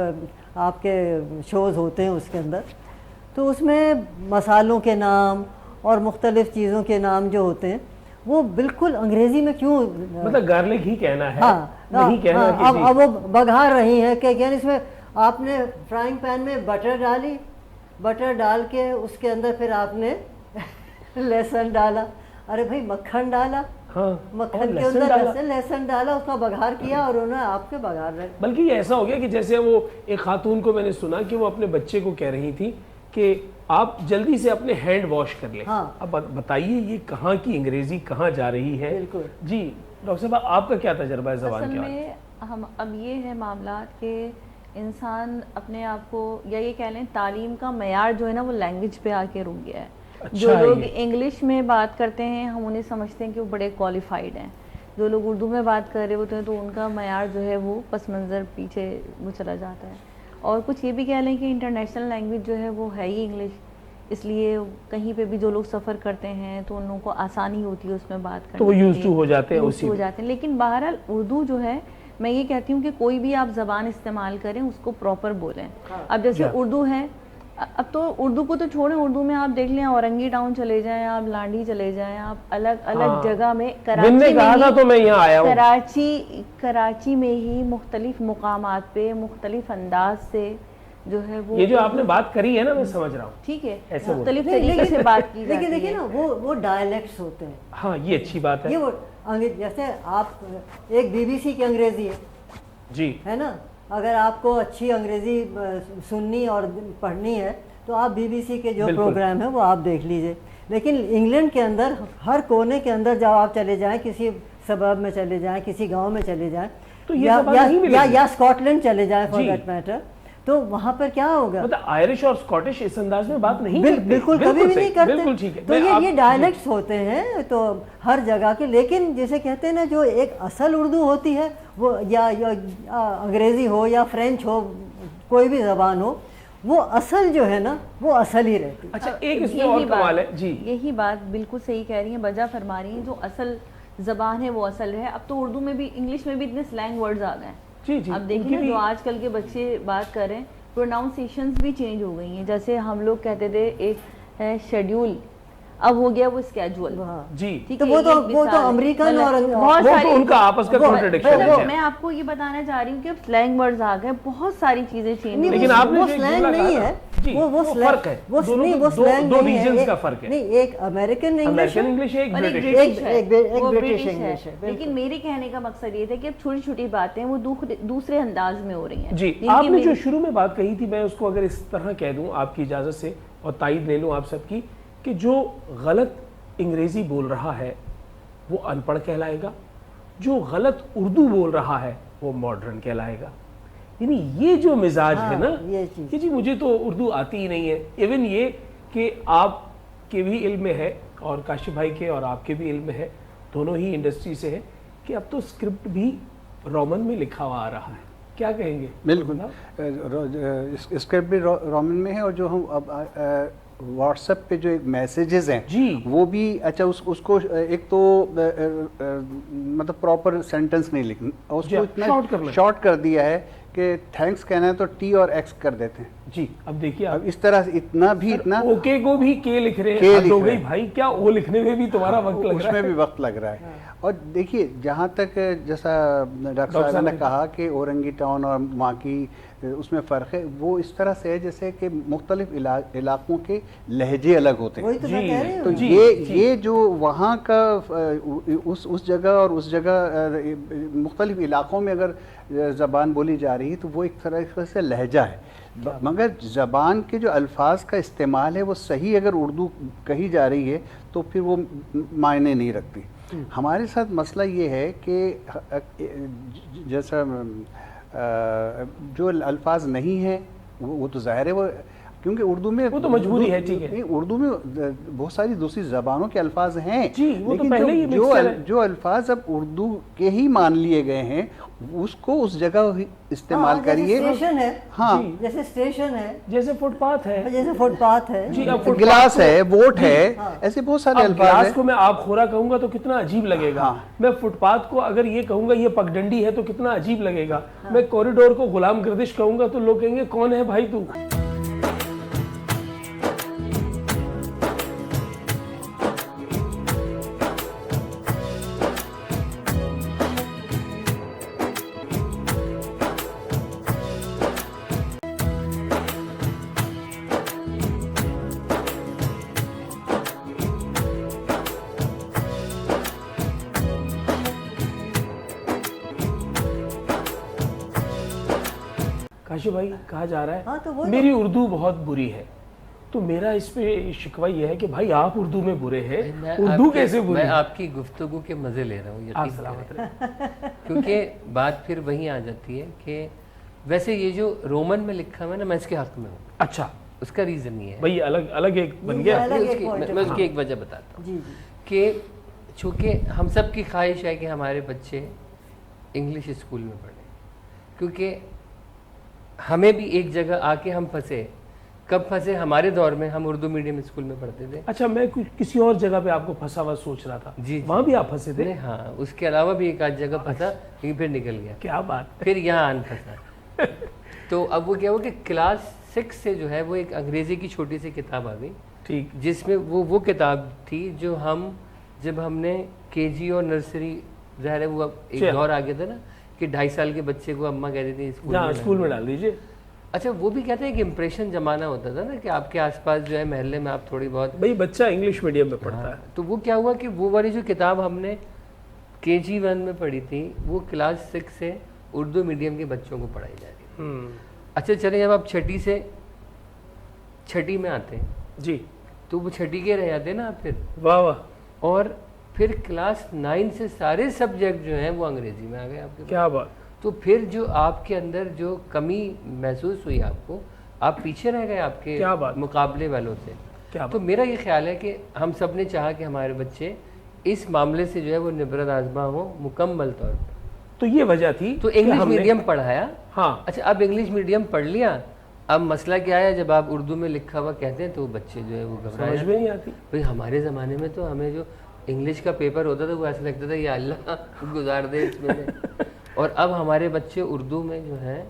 آپ کے شوز ہوتے ہیں اس کے اندر، تو اس میں مسالوں کے نام اور مختلف چیزوں کے نام جو ہوتے ہیں وہ بالکل انگریزی میں کیوں، مطلب گارلک ہی کہنا ہے، نہیں کہنا، اب وہ بگھار رہی ہیں کہ یعنی اس میں آپ نے فرائنگ پین میں بٹر ڈالی، بٹر ڈال کے اس کے اندر پھر آپ نے لہسن ڈالا، ارے بھائی مکھن ڈالا، مکھن کے اندر لہسن ڈالا، اس کا بگھار کیا اور انہوں نے آپ کے بگھار رہے. بلکہ یہ ایسا ہو گیا کہ جیسے وہ ایک خاتون کو میں نے سنا کہ وہ اپنے بچے کو کہہ رہی تھی کہ آپ جلدی سے اپنے ہینڈ واش کر لیں. اب بتائیے یہ کہاں کی انگریزی کہاں جا رہی ہے. جی ڈاکٹر صاحب آپ کا کیا تجربہ ہے زبان کے بارے میں؟ ہم اب یہ ہے معاملات کہ انسان اپنے آپ کو، یا یہ کہہ لیں تعلیم کا معیار جو ہے نا وہ لینگویج پہ آ کے رک گیا ہے. جو لوگ انگلش میں بات کرتے ہیں ہم انہیں سمجھتے ہیں کہ وہ بڑے کوالیفائڈ ہیں، جو لوگ اردو میں بات کر رہے ہوتے ہیں تو ان کا معیار جو ہے وہ پس منظر پیچھے وہ چلا جاتا ہے. اور کچھ یہ بھی کہہ لیں کہ انٹرنیشنل لینگویج جو ہے وہ ہے ہی انگلش، اس لیے کہیں پہ بھی جو لوگ سفر کرتے ہیں تو ان لوگوں کو آسانی ہوتی ہے اس میں بات کرنے، تو وہ یوز ٹو ہو جاتے ہیں. لیکن بہرحال اردو جو ہے، میں یہ کہتی ہوں کہ کوئی بھی آپ زبان استعمال کریں اس کو پراپر بولیں. اب جیسے اردو ہے، اب تو اردو کو تو چھوڑیں، اردو میں آپ دیکھ لیں اورنگی ٹاؤن چلے جائیں، آپ لانڈی چلے جائیں، آپ الگ الگ جگہ میں، کراچی میں ہی مختلف مقامات پہ مختلف انداز سے جو ہے وہ، یہ جو آپ نے بات کری ہے نا میں سمجھ رہا ہوں، ٹھیک ہے، مختلف طریقے سے بات کی جاتی ہے. لیکن دیکھیں نا وہ ڈائلیکٹس ہوتے ہیں. ہاں یہ اچھی بات ہے. یہ وہ جیسے آپ ایک بی بی سی کی انگریزی ہے جی، ہے نا، اگر آپ کو اچھی انگریزی سننی اور پڑھنی ہے تو آپ بی بی سی کے جو پروگرام ہیں وہ آپ دیکھ لیجئے. لیکن انگلینڈ کے اندر ہر کونے کے اندر جب آپ چلے جائیں، کسی سبب میں چلے جائیں، کسی گاؤں میں چلے جائیں، یا اسکاٹ لینڈ چلے جائیں فار دیٹ میٹر، تو وہاں پر کیا ہوگا؟ مطلب آئرش اور اسکاٹش اس انداز میں بات نہیں کرتے، بالکل کبھی بھی نہیں کرتے. بالکل ٹھیک ہے. تو یہ ڈائلیکٹس ہوتے ہیں تو ہر جگہ کے. لیکن جیسے کہتے ہیں نا جو ایک اصل اردو ہوتی ہے وہ، یا انگریزی ہو یا فرینچ ہو، کوئی بھی زبان ہو، وہ اصل جو ہے نا وہ اصل ہی رہتی. اچھا ایک اس میں اور کمال ہے. جی یہی بات بالکل صحیح کہہ رہی ہیں، بجا فرما رہی ہیں، جو اصل زبان ہے وہ اصل ہے. اب تو اردو میں بھی، انگلش میں بھی اتنے سلینگ ورڈز آ گئے ہیں. اب دیکھیں جو آج کل کے بچے بات کر رہے ہیں، پروناؤنسیشنز بھی چینج ہو گئی ہیں. جیسے ہم لوگ کہتے تھے ایک ہے شیڈیول، اب ہو گیا وہ اسکیجول. جی تو وہ تو امریکن اور بہت ساری ان کا آپس کا کنٹرڈکشن ہے. میں آپ کو یہ بتانا چاہ رہی ہوں کہ اب سلینگ ورڈز آ گئے، بہت ساری چیزیں چینج. لیکن آپ نے وہ سلینگ نہیں ہے، وہ فرق ہے، وہ سلینگ دو ریجنز کا فرق ہے. نہیں، ایک امریکن انگلش ہے، ایک برٹش انگلش ہے. لیکن میرے کہنے کا مقصد یہ تھا کہ اب چھوٹی چھوٹی باتیں وہ دوسرے انداز میں ہو رہی ہیں. جی آپ نے جو شروع میں بات کہی تھی، میں اس کو اگر اس طرح کہہ دوں آپ کی اجازت سے اور تائید لے لوں آپ سب کی، کہ جو غلط انگریزی بول رہا ہے وہ ان پڑھ کہلائے گا، جو غلط اردو بول رہا ہے وہ ماڈرن کہلائے گا. یعنی یہ جو مزاج ہے نا کہ جی مجھے تو اردو آتی ہی نہیں ہے. ایون یہ کہ آپ کے بھی علم میں ہے اور کاشف بھائی کے اور آپ کے بھی علم میں ہے، دونوں ہی انڈسٹری سے ہے، کہ اب تو اسکرپٹ بھی رومن میں لکھا ہوا آ رہا ہے. کیا کہیں گے؟ بالکل اسکرپٹ بھی رومن میں ہے، اور جو ہم اب واٹس ایپ پہ جو میسیجز ہیں وہ بھی، اچھا اس کو ایک تو مطلب پراپر سینٹنس نہیں لکھنا، اس کو اتنا شارٹ کر دیا ہے کہ تھینکس کہنا ہے تو ٹی اور ایکس کر دیتے ہیں. جی اب دیکھیے اب اس طرح اتنا اوکے کو بھی کے لکھ رہے ہیں بھائی، کیا وہ لکھنے میں بھی تمہارا وقت لگ رہا ہے؟ اس میں بھی وقت لگ رہا ہے. اور دیکھیے جہاں تک جیسا ڈاکٹر صاحب نے کہا کہ اورنگی ٹاؤن اور وہاں کی اس میں فرق ہے، وہ اس طرح سے ہے جیسے کہ مختلف علاقوں کے لہجے الگ ہوتے ہیں. تو یہ جو وہاں کا اس جگہ اور اس جگہ مختلف علاقوں میں اگر زبان بولی جا رہی ہے تو وہ ایک طرح سے لہجہ ہے. مگر زبان کے جو الفاظ کا استعمال ہے وہ صحیح اگر اردو کہی جا رہی ہے تو پھر وہ معنی نہیں رکھتی. ہمارے ساتھ مسئلہ یہ ہے کہ جیسا جو الفاظ نہیں ہیں وہ تو ظاہر ہے وہ کیونکہ اردو میں وہ تو مجبوری ہے، ٹھیک ہے، اردو میں بہت ساری دوسری زبانوں کے الفاظ ہیں، لیکن جو الفاظ اب اردو کے ہی مان لیے گئے ہیں اس کو اس جگہ استعمال کریے. ہاں جیسے اسٹیشن ہے، جیسے فٹ پاتھ ہے، جیسے فٹ پاتھ ہے، گلاس ہے، ووٹ ہے، ایسے بہت سارے الفاظ ہیں. گلاس کو میں آپ خورا کہوں گا تو کتنا عجیب لگے گا، میں فٹ پاتھ کو اگر یہ کہوں گا یہ پگڈنڈی ہے تو کتنا عجیب لگے گا، میں کوریڈور کو غلام گردش کہوں گا تو لوگ کہیں گے کون ہے بھائی تو. کاشف بھائی کہا جا رہا ہے میری اردو بہت بری ہے، تو میرا اس پہ شکوہ یہ ہے کہ بھائی آپ اردو میں برے ہیں، اردو کیسے بری؟ میں آپ کی گفتگو کے مزے لے رہا ہوں، یقین کیونکہ بات پھر وہیں آ جاتی ہے کہ ویسے یہ جو رومن میں لکھا ہوا ہے نا، میں اس کے حق میں ہوں. اچھا، اس کا ریزن یہ ہے بھائی الگ ایک بن گیا. میں اس کی ایک وجہ بتاتا ہوں کہ چونکہ ہم سب کی خواہش ہے کہ ہمارے بچے انگلش اسکول میں پڑھیں، کیونکہ ہمیں بھی ایک جگہ آ کے ہم پھنسے. کب پھنسے؟ ہمارے دور میں ہم اردو میڈیم اسکول میں پڑھتے تھے. اچھا، میں کسی اور جگہ پہ آپ کو پھنسا ہوا سوچ رہا تھا. جی وہاں بھی آپ پھنسے تھے؟ ہاں، اس کے علاوہ بھی ایک آدھ جگہ پھنسا لیکن پھر نکل گیا. کیا بات، پھر یہاں آن پھنسا. تو اب وہ کیا ہوا کہ کلاس 6 سے جو ہے وہ ایک انگریزی کی چھوٹی سی کتاب آ گئی، ٹھیک، جس میں وہ کتاب تھی جو جب ہم نے کے جی اور نرسری، ظاہر ہے وہ اب ایک دور آ گیا تھا نا کہ 2.5 سال کے بچے کو اماں کہتی تھی اسکول میں ڈال دیجیے. اچھا، وہ بھی کہتے ہیں کہ امپریشن جمانا ہوتا تھا نا کہ آپ کے آس پاس جو ہے محلے میں آپ تھوڑی بہت بھائی بچہ انگلش میڈیم میں پڑھتا ہے. تو وہ کیا ہوا کہ وہ والی جو کتاب ہم نے کے جی 1 میں پڑھی تھی وہ کلاس 6 سے اردو میڈیم کے بچوں کو پڑھائی جا رہی ہے. اچھا چلیں، جب آپ چھٹی میں آتے ہیں جی تو وہ چھٹی کے رہ جاتے ہیں نا آپ پھر. واہ واہ. اور پھر کلاس 9 سے سارے سبجیکٹ جو ہیں وہ انگریزی میں آ گئے آپ کے. کیا بات. تو پھر جو آپ کے اندر جو کمی محسوس ہوئی آپ کو، آپ پیچھے رہ گئے آپ کے مقابلے والوں سے. تو میرا یہ خیال ہے کہ ہم سب نے چاہا کہ ہمارے بچے اس معاملے سے جو ہے وہ نبرد آزما ہوں مکمل طور پر. تو یہ وجہ تھی تو انگلش میڈیم پڑھایا. ہاں اچھا، اب انگلش میڈیم پڑھ لیا، اب مسئلہ کیا ہے، جب آپ اردو میں لکھا ہوا کہتے ہیں تو بچے جو ہے وہ سمجھ میں نہیں آتی. بھائی ہمارے زمانے میں تو ہمیں جو انگلش کا پیپر ہوتا تھا وہ ایسا لگتا تھا یا اللہ گزار دے اس میں. اور اب ہمارے بچے اردو میں جو ہے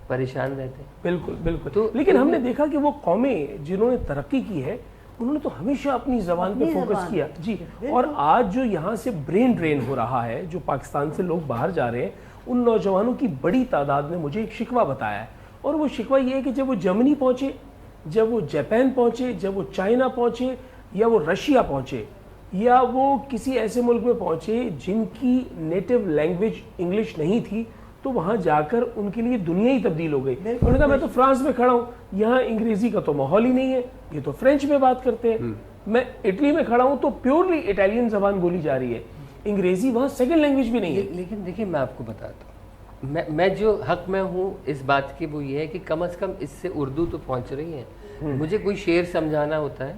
پریشان رہتے ہیں. بالکل بالکل. لیکن ہم نے دیکھا کہ وہ قومیں جنہوں نے ترقی کی ہے انہوں نے تو ہمیشہ اپنی زبان پہ فوکس کیا. جی، اور آج جو یہاں سے برین ڈرین ہو رہا ہے، جو پاکستان سے لوگ باہر جا رہے ہیں، ان نوجوانوں کی بڑی تعداد نے مجھے ایک شکوہ بتایا ہے. اور وہ شکوہ یہ ہے کہ جب وہ جرمنی پہنچے، جب وہ جاپان پہنچے، جب وہ چائنا پہنچے، یا وہ رشیا پہنچے، یا وہ کسی ایسے ملک میں پہنچے جن کی نیٹو لینگویج انگلش نہیں تھی، تو وہاں جا کر ان کے لیے دنیا ہی تبدیل ہو گئی. انہوں نے کہا میں تو فرانس میں کھڑا ہوں، یہاں انگریزی کا تو ماحول ہی نہیں ہے، یہ تو فرینچ میں بات کرتے ہیں. میں اٹلی میں کھڑا ہوں تو پیورلی اٹالین زبان بولی جا رہی ہے، انگریزی وہاں سیکنڈ لینگویج بھی نہیں ہے. لیکن دیکھیں میں آپ کو بتاتا ہوں، میں جو حق میں ہوں اس بات کی وہ یہ ہے کہ کم از کم اس سے اردو تو پہنچ رہی ہے. مجھے کوئی شعر سمجھانا ہوتا ہے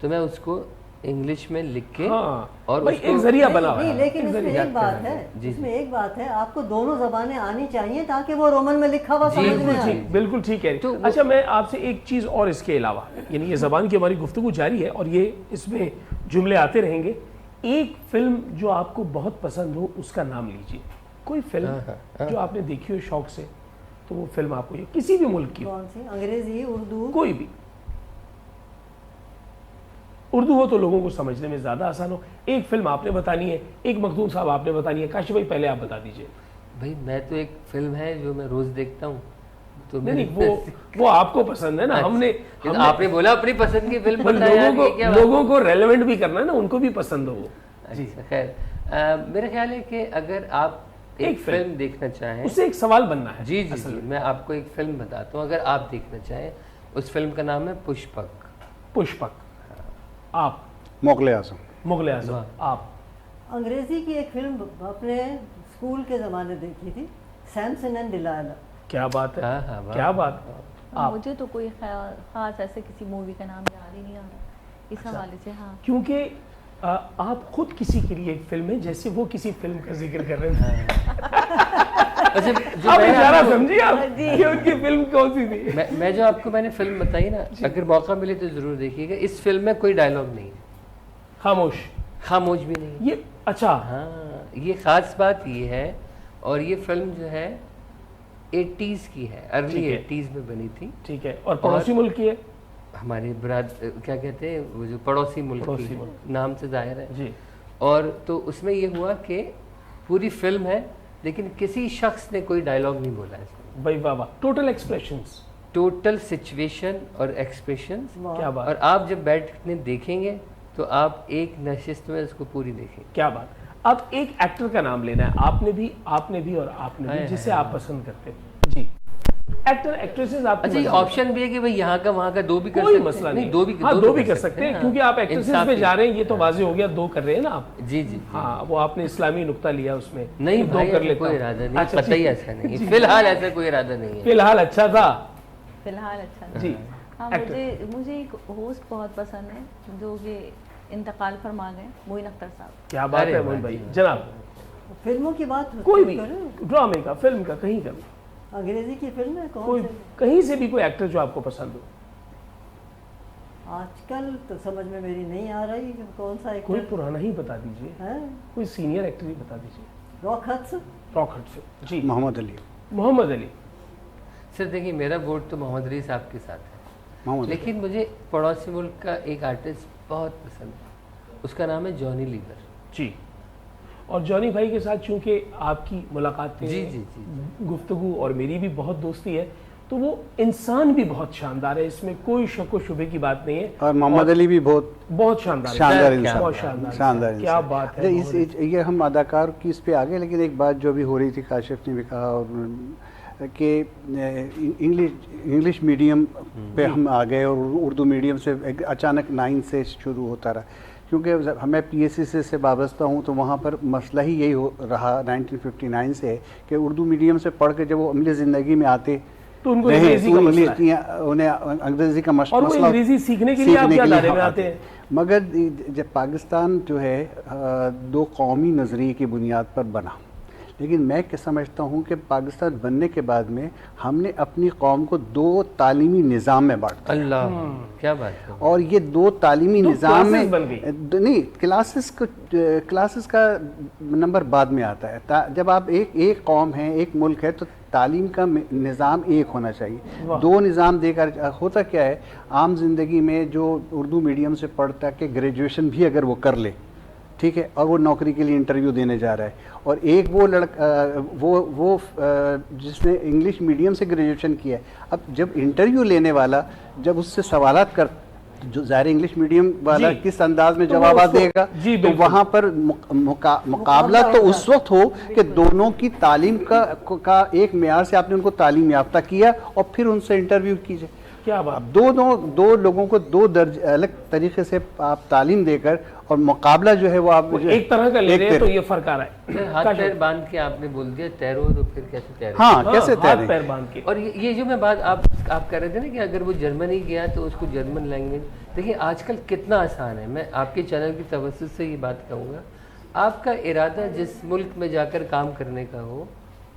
تو میں اس کو انگلش میں لکھ کے اور ایک ذریعہ بنا ہوا ہے. لیکن اس میں ایک بات ہے، اس میں ایک بات ہے، آپ کو دونوں زبانیں آنی چاہیے تاکہ وہ رومن میں لکھا ہوا سمجھ میں آئے. بالکل ٹھیک ہے. اچھا، میں آپ سے ایک چیز اور اس کے علاوہ، یعنی یہ زبان کی ہماری گفتگو جاری ہے اور یہ اس میں جملے آتے رہیں گے. ایک فلم جو آپ کو بہت پسند ہو اس کا نام لیجیے. کوئی فلم جو آپ نے دیکھی ہو شوق سے، تو وہ فلم آپ کو کسی بھی ملک کی ہو. کون سی؟ انگریزی، اردو؟ کوئی بھی. اردو ہو تو لوگوں کو سمجھنے میں زیادہ آسان ہو. ایک فلم آپ نے بتانی ہے، ایک مخدوم صاحب آپ نے بتانی ہے. کاشف بھائی پہلے آپ بتا دیجئے. بھائی میں تو ایک فلم ہے جو میں روز دیکھتا ہوں. تو نہیں، وہ آپ کو پسند ہے نا. آپ نے بولا اپنی پسند کی فلم، لوگوں کو ریلیونٹ بھی کرنا ہے نا، ان کو بھی پسند ہو وہ. جی خیر، میرا خیال ہے کہ اگر آپ ایک فلم دیکھنا چاہیں، اس سے ایک سوال بننا ہے. جی جی، میں آپ کو ایک فلم بتاتا ہوں. اگر آپ دیکھنا چاہیں، اس فلم کا نام ہے پشپک. پشپک. آپ مغل اعظم. مغل اعظم. آپ انگریزی کی ایک فلم اپنے اسکول کے زمانے دیکھی تھی، سیمسن اینڈ ڈیلائلا. کیا بات ہے، کیا بات. مجھے تو کوئی خاص ایسے کسی مووی کا نام یاد ہی نہیں آ رہا اس حوالے سے. ہاں کیونکہ آپ خود کسی کے لیے ایک فلم ہے جیسے وہ کسی فلم کا ذکر کر رہے تھے. سمجھیے آپ کہ ان کی فلم کون سی تھی. میں جو آپ کو میں نے فلم بتائی نا, اگر موقع ملے تو ضرور دیکھیے گا. اس فلم میں کوئی ڈائلاگ نہیں ہے, خاموش بھی نہیں. یہ اچھا, ہاں یہ خاص بات یہ ہے. اور یہ فلم جو ہے 80s کی ہے, ارلی 80s میں بنی تھی. ٹھیک ہے. اور پڑوسی ملک کی ہے, ہمارے کیا کہتے ہیں وہ جو پڑوسی ملک کی نام سے ظاہر ہے جی. اور تو اس میں یہ ہوا کہ پوری فلم ہے لیکن کسی شخص نے کوئی ڈائلاگ نہیں بولا ہے. بھائی بابا, ٹوٹل ایکسپریشنز, ٹوٹل سچویشن اور ایکسپریشنز. کیا بات. اور آپ جب بیٹھنے دیکھیں گے تو آپ ایک نشست میں اس کو پوری دیکھیں. کیا بات. اب ایک ایکٹر کا نام لینا ہے, آپ نے بھی اور آپ نے بھی, جسے آپ پسند کرتے ہیں. جی, ایکٹر ایکٹریسز آپ. اچھا, یہ آپشن بھی ہے کہ بھائی یہاں کا وہاں کا دو بھی کر کوئی سکتے مسئلہ نہیں, دو بھی کر سکتے ہیں کیونکہ آپ ایکٹریسز پہ جا رہے ہیں. یہ تو واضح ہو گیا, 2 کر رہے ہیں نا آپ. جی جی. ہاں, وہ آپ نے اسلامی نقطہ لیا اس میں. نہیں 2 کر لیتا کوئی ارادہ نہیں, پتہ ہی ایسا نہیں, فی الحال ایسا کوئی ارادہ نہیں ہے. فی الحال اچھا تھا. جی. ہاں, مجھے ایک ہوسٹ بہت پسند ہے جو کہ انتقال فرما گئے, معین اختر صاحب. کیا بات ہے معین بھائی. جناب, فلموں کی بات کوئی بھی, ڈرامے کا, فلم کا, کہیں کا بھی, انگریزی کی فلم ہے کوئی کہیں سے بھی کوئی ایکٹر جو آپ کو پسند ہو. آج کل تو سمجھ میں میری نہیں آ رہی کون سا ایکٹر. کوئی پرانا ہی بتا دیجیے, کوئی سینئر ایکٹر ہی بتا دیجیے. Rock Hudson. جی. محمد علی. سر دیکھیے, میرا ووٹ تو محمد علی صاحب کے ساتھ ہے, لیکن مجھے پڑوسی ملک کا ایک آرٹسٹ بہت پسند ہے, اس کا نام ہے جانی لیور. جی. اور جانی بھائی کے ساتھ چونکہ آپ کی ملاقات جی گفتگو اور میری بھی بہت دوستی ہے, تو وہ انسان بھی بہت شاندار ہے, اس میں کوئی شک و شبے کی بات نہیں ہے. اور محمد علی بھی بہت شاندار. کیا بات ہے. یہ ہم اداکار کی اس پہ آگے, لیکن ایک بات جو بھی ہو رہی تھی, کاشف نے بھی کہا, اور کہ انگلش میڈیم پہ ہم آ گئے اور اردو میڈیم سے اچانک 9 سے شروع ہوتا رہا. کیونکہ میں پی ایس سی سے وابستہ ہوں, تو وہاں پر مسئلہ ہی یہی رہا 1959 سے کہ اردو میڈیم سے پڑھ کے جب وہ عملی زندگی میں آتے تو ان کو انہیں انگریزی کا مسئلہ, اور وہ انگریزی سیکھنے کے لیے آپ کیا دائرے میں آتے ہیں. مگر جب پاکستان جو ہے 2 قومی نظریے کی بنیاد پر بنا, لیکن میں کیا سمجھتا ہوں کہ پاکستان بننے کے بعد میں ہم نے اپنی قوم کو 2 تعلیمی نظام میں بانٹا. اللہ, کیا بات ہے. اور یہ 2 تعلیمی نظام میں نہیں, کلاسز کا نمبر بعد میں آتا ہے. جب آپ ایک قوم ہے, ایک ملک ہے, تو تعلیم کا نظام ایک ہونا چاہیے. 2 نظام دے کر ہوتا کیا ہے, عام زندگی میں جو اردو میڈیم سے پڑھتا ہے کہ گریجویشن بھی اگر وہ کر لے, ٹھیک ہے, اور وہ نوکری کے لیے انٹرویو دینے جا رہا ہے, اور ایک وہ لڑکا وہ جس نے انگلش میڈیم سے گریجویشن کیا ہے, اب جب انٹرویو لینے والا جب اس سے سوالات کر, جو ظاہر انگلش میڈیم والا کس انداز میں جوابات دے گا, تو وہاں پر مقابلہ تو اس وقت ہو کہ دونوں کی تعلیم کا ایک معیار سے آپ نے ان کو تعلیم یافتہ کیا اور پھر ان سے انٹرویو کیجئے. کیا بات. دو لوگوں کو 2 درجے الگ طریقے سے آپ تعلیم دے کر, اور مقابلہ جو ہے وہ آپ ایک طرح کا لے رہے ہیں, تو یہ فرق آ رہا ہے. ہاتھ پیر باندھ کے آپ نے بول دیا تیرو, تو پھر کیسے تیرے. ہاں, کیسے تیرے, ہاتھ پیر باندھ کے. اور یہ جو میں بات آپ کہہ رہے تھے نا کہ اگر وہ جرمنی گیا تو اس کو جرمن لینگویج, دیکھیں آج کل کتنا آسان ہے. میں آپ کے چینل کی توسط سے یہ بات کہوں گا, آپ کا ارادہ جس ملک میں جا کر کام کرنے کا ہو,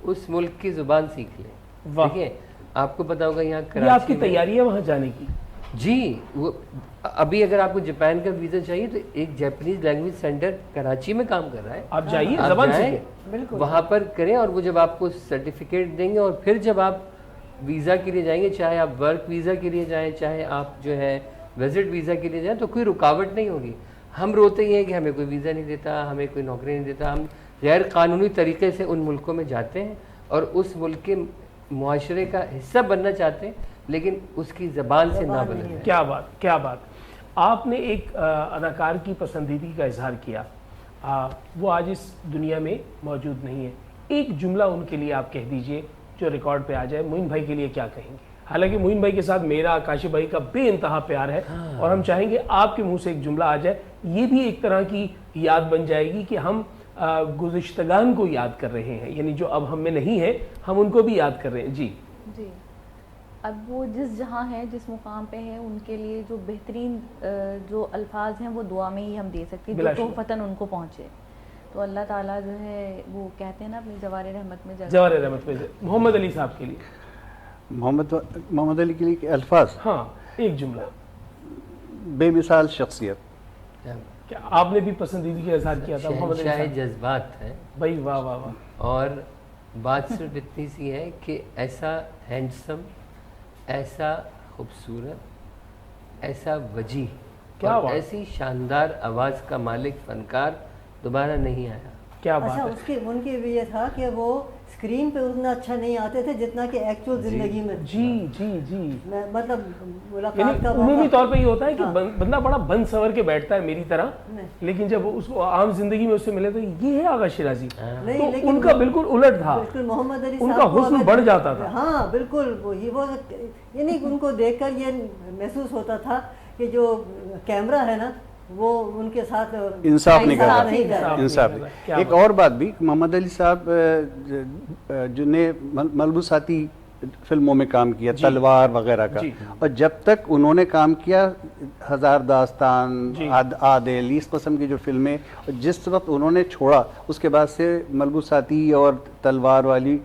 اس ملک کی زبان سیکھ لیں. دیکھیں آپ کو پتا ہوگا یہاں کراچی, آپ کی تیاری ہے وہاں جانے کی. جی, وہ ابھی اگر آپ کو جاپان کا ویزا چاہیے تو ایک جاپنیز لینگویج سینٹر کراچی میں کام کر رہا ہے, آپ جائیے, زبان سیکھیں, وہاں پر کریں, اور وہ جب آپ کو سرٹیفکیٹ دیں گے, اور پھر جب آپ ویزا کے لیے جائیں گے, چاہے آپ ورک ویزا کے لیے جائیں, چاہے آپ جو ہے وزٹ ویزا کے لیے جائیں, تو کوئی رکاوٹ نہیں ہوگی. ہم روتے ہی ہیں کہ ہمیں کوئی ویزا نہیں دیتا, ہمیں کوئی نوکری نہیں دیتا. ہم غیر قانونی طریقے سے ان ملکوں میں جاتے ہیں اور اس ملک کے معاشرے کا حصہ بننا چاہتے ہیں, لیکن اس کی زبان سے نہ بنے. کیا بات, کیا بات. آپ نے ایک اداکار کی پسندیدگی کا اظہار کیا, وہ آج اس دنیا میں موجود نہیں ہے. ایک جملہ ان کے لیے آپ کہہ دیجئے جو ریکارڈ پہ آ جائے. معین بھائی کے لیے کیا کہیں گے؟ حالانکہ معین بھائی کے ساتھ میرا, کاشف بھائی کا بے انتہا پیار ہے, اور ہم چاہیں گے آپ کے منہ سے ایک جملہ آ جائے. یہ بھی ایک طرح کی یاد بن جائے گی کہ ہم گزشتگان کو یاد کر رہے ہیں, یعنی جو اب ہم میں نہیں ہے ہم ان کو بھی یاد کر رہے ہیں. جی. اب وہ جس جہاں ہے جس مقام پہ ہے ان کے لیے جو بہترین جو الفاظ ہیں وہ دعا میں ہی ہم دے سکتے ہیں جو تحفتاً ان کو پہنچے. تو اللہ تعالیٰ جو ہے وہ کہتے ہیں نا اپنی جوار رحمت میں جوار رحمت میں. محمد علی صاحب کے لیے, محمد علی کے لیے الفاظ, ہاں ایک جملہ. بے مثال شخصیت. کیا آپ نے بھی پسندیدگی کا اظہار کیا تھا محمد علی صاحب؟ جذبات ہے بھائی, واہ واہ واہ. اور بات صرف اتنی سی ہے کہ ایسا ہینڈسم, ایسا خوبصورت, ایسا وجیح اور ایسی شاندار آواز کا مالک فنکار دوبارہ نہیں آیا. کیا بات اچھا, ہے. اس کی ان کی بھی یہ تھا کہ وہ اسکرین پہ اتنا اچھا نہیں آتے تھے جتنا کہ ایکچوئل زندگی میں. جی جی جی, مطلب یعنی ملاقات کا عمومی طور پہ یہ ہوتا ہے کہ بندہ بڑا بند سور کے بیٹھتا ہے میری طرح, لیکن جب اس کو عام زندگی میں اس سے ملے تو یہ ہے آغا شیرازی. تو ان کا بالکل الٹ تھا, بالکل محمد علی ان کا حسن بڑھ جاتا تھا. ہاں بالکل, وہ یعنی ان کو دیکھ کر یہ محسوس ہوتا تھا کہ جو کیمرہ ہے نا وہ ان کے ساتھ انصاف نہیں کرتا. انصاف. ایک اور بات بھی, محمد علی صاحب جن نے ملبوساتی فلموں میں کام کیا, تلوار وغیرہ کا, اور جب تک انہوں نے کام کیا ہزار داستان, عادل, اس قسم کی جو فلمیں, جس وقت انہوں نے چھوڑا اس کے بعد سے ملبوساتی اور تلوار والی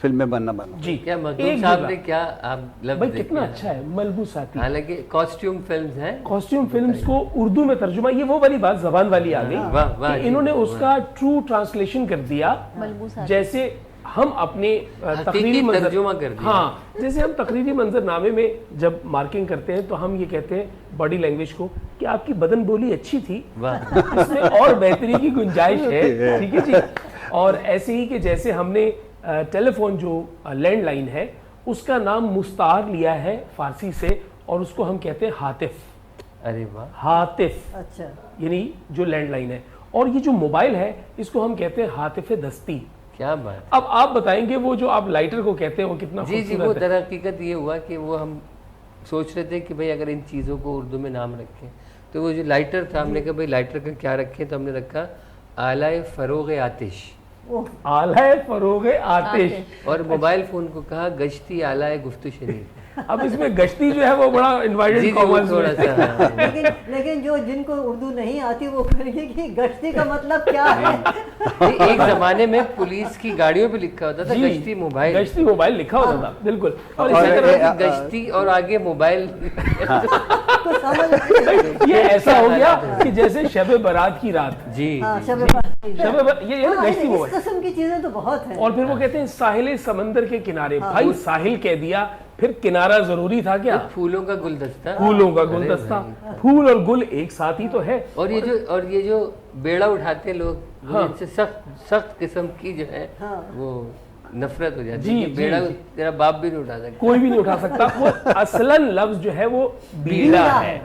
فلمیں بننا بنا. جی, کیا مخدوم صاحب نے کیا آپ لفظ بھائی کتنا اچھا ہے ملبوساتی. حالانکہ کاسٹیوم فلمز ہیں, کاسٹیوم فلمز کو اردو میں ترجمہ, یہ وہ والی بات زبان والی آ گئی کہ انہوں نے اس کا ٹرو ٹرانسلیشن کر دیا. جیسے ہم اپنے تقریری ترجمہ کر دیا, ہاں جیسے ہم تقریری منظر نامے میں جب مارکنگ کرتے ہیں تو ہم یہ کہتے ہیں باڈی لینگویج کو کہ آپ کی بدن بولی اچھی تھی, اس میں اور بہتری کی گنجائش ہے. ٹھیک ہے جی. اور ایسے ہی کہ جیسے ہم نے ٹیلی فون جو لینڈ لائن ہے اس کا نام مستعار لیا ہے فارسی سے, اور اس کو ہم کہتے ہیں ہاتف. ارے واہ, ہاتف. اچھا, یعنی جو لینڈ لائن ہے. اور یہ جو موبائل ہے اس کو ہم کہتے ہیں ہاتف دستی. کیا بات. اب آپ بتائیں گے وہ جو آپ لائٹر کو کہتے ہیں وہ کتنا خوبصورت ہے. وہ در حقیقت یہ ہوا کہ وہ ہم سوچ رہے تھے کہ بھئی اگر ان چیزوں کو اردو میں نام رکھیں تو وہ جو لائٹر تھا, ہم نے کہا بھئی لائٹر کا کیا رکھیں, تو ہم نے رکھا آلائے فروغ آتش. آلائے فروغ آتش. اور موبائل فون کو کہا گشتی آلائے گفتگو شنید. اب اس میں گشتی جو ہے وہ بڑا انوائٹڈ کامرس تھوڑا سا. لیکن جو جن کو اردو نہیں آتی وہ کہیں گے کہ گشتی کا مطلب کیا ہے. ایک زمانے میں پولیس کی گاڑیوں پہ لکھا ہوتا تھا گشتی موبائل, گشتی موبائل لکھا ہوتا تھا. بالکل. اور اسی طرح گشتی اور آگے موبائل. یہ ایسا ہو گیا کہ جیسے شب برات کی رات. جی, یہ گشتی موبائل. اس قسم کی چیزیں تو بہت ہیں. اور پھر وہ کہتے ہیں ساحل سمندر کے کنارے. بھائی ساحل کہہ دیا, پھر کنارہ ضروری تھا کیا؟ پھولوں کا گلدستہ. پھولوں کا گلدستہ. پھول اور گل ایک ساتھ ہی تو ہے. اور یہ جو بیڑا اٹھاتے لوگ, ان سے سخت قسم کی جو ہے وہ نفرت ہو جاتی ہے. بیڑا تیرا باپ بھی نہیں اٹھا سکتا, کوئی بھی نہیں اٹھا سکتا. وہ اصلاً لفظ جو ہے وہ بیڑا ہے.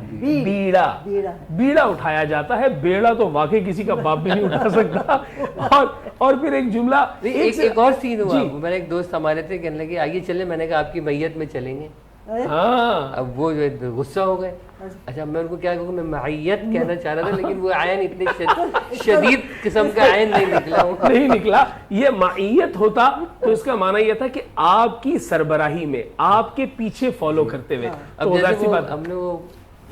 بیڑا اٹھایا جاتا ہے, بیڑا تو واقعی کسی کا باپ بھی نہیں اٹھا سکتا. اور پھر ایک جملہ, ایک اور سین ہوا. میرے ایک دوست ہمارے تھے, کہنے لگے آئیے چلیں. میں نے کہا آپ کی میت میں چلیں گے. اب وہ جو غصہ ہو گئے. اچھا میں ان کو کیا کہوں, میں معیت کہنا چاہ رہا تھا, لیکن وہ عین اتنے شدید قسم کا عین نہیں نکلا. یہ معیت ہوتا تو اس کا معنی یہ تھا کہ آپ کی سربراہی میں, آپ کے پیچھے فالو کرتے ہوئے. اب جیسے ہم نے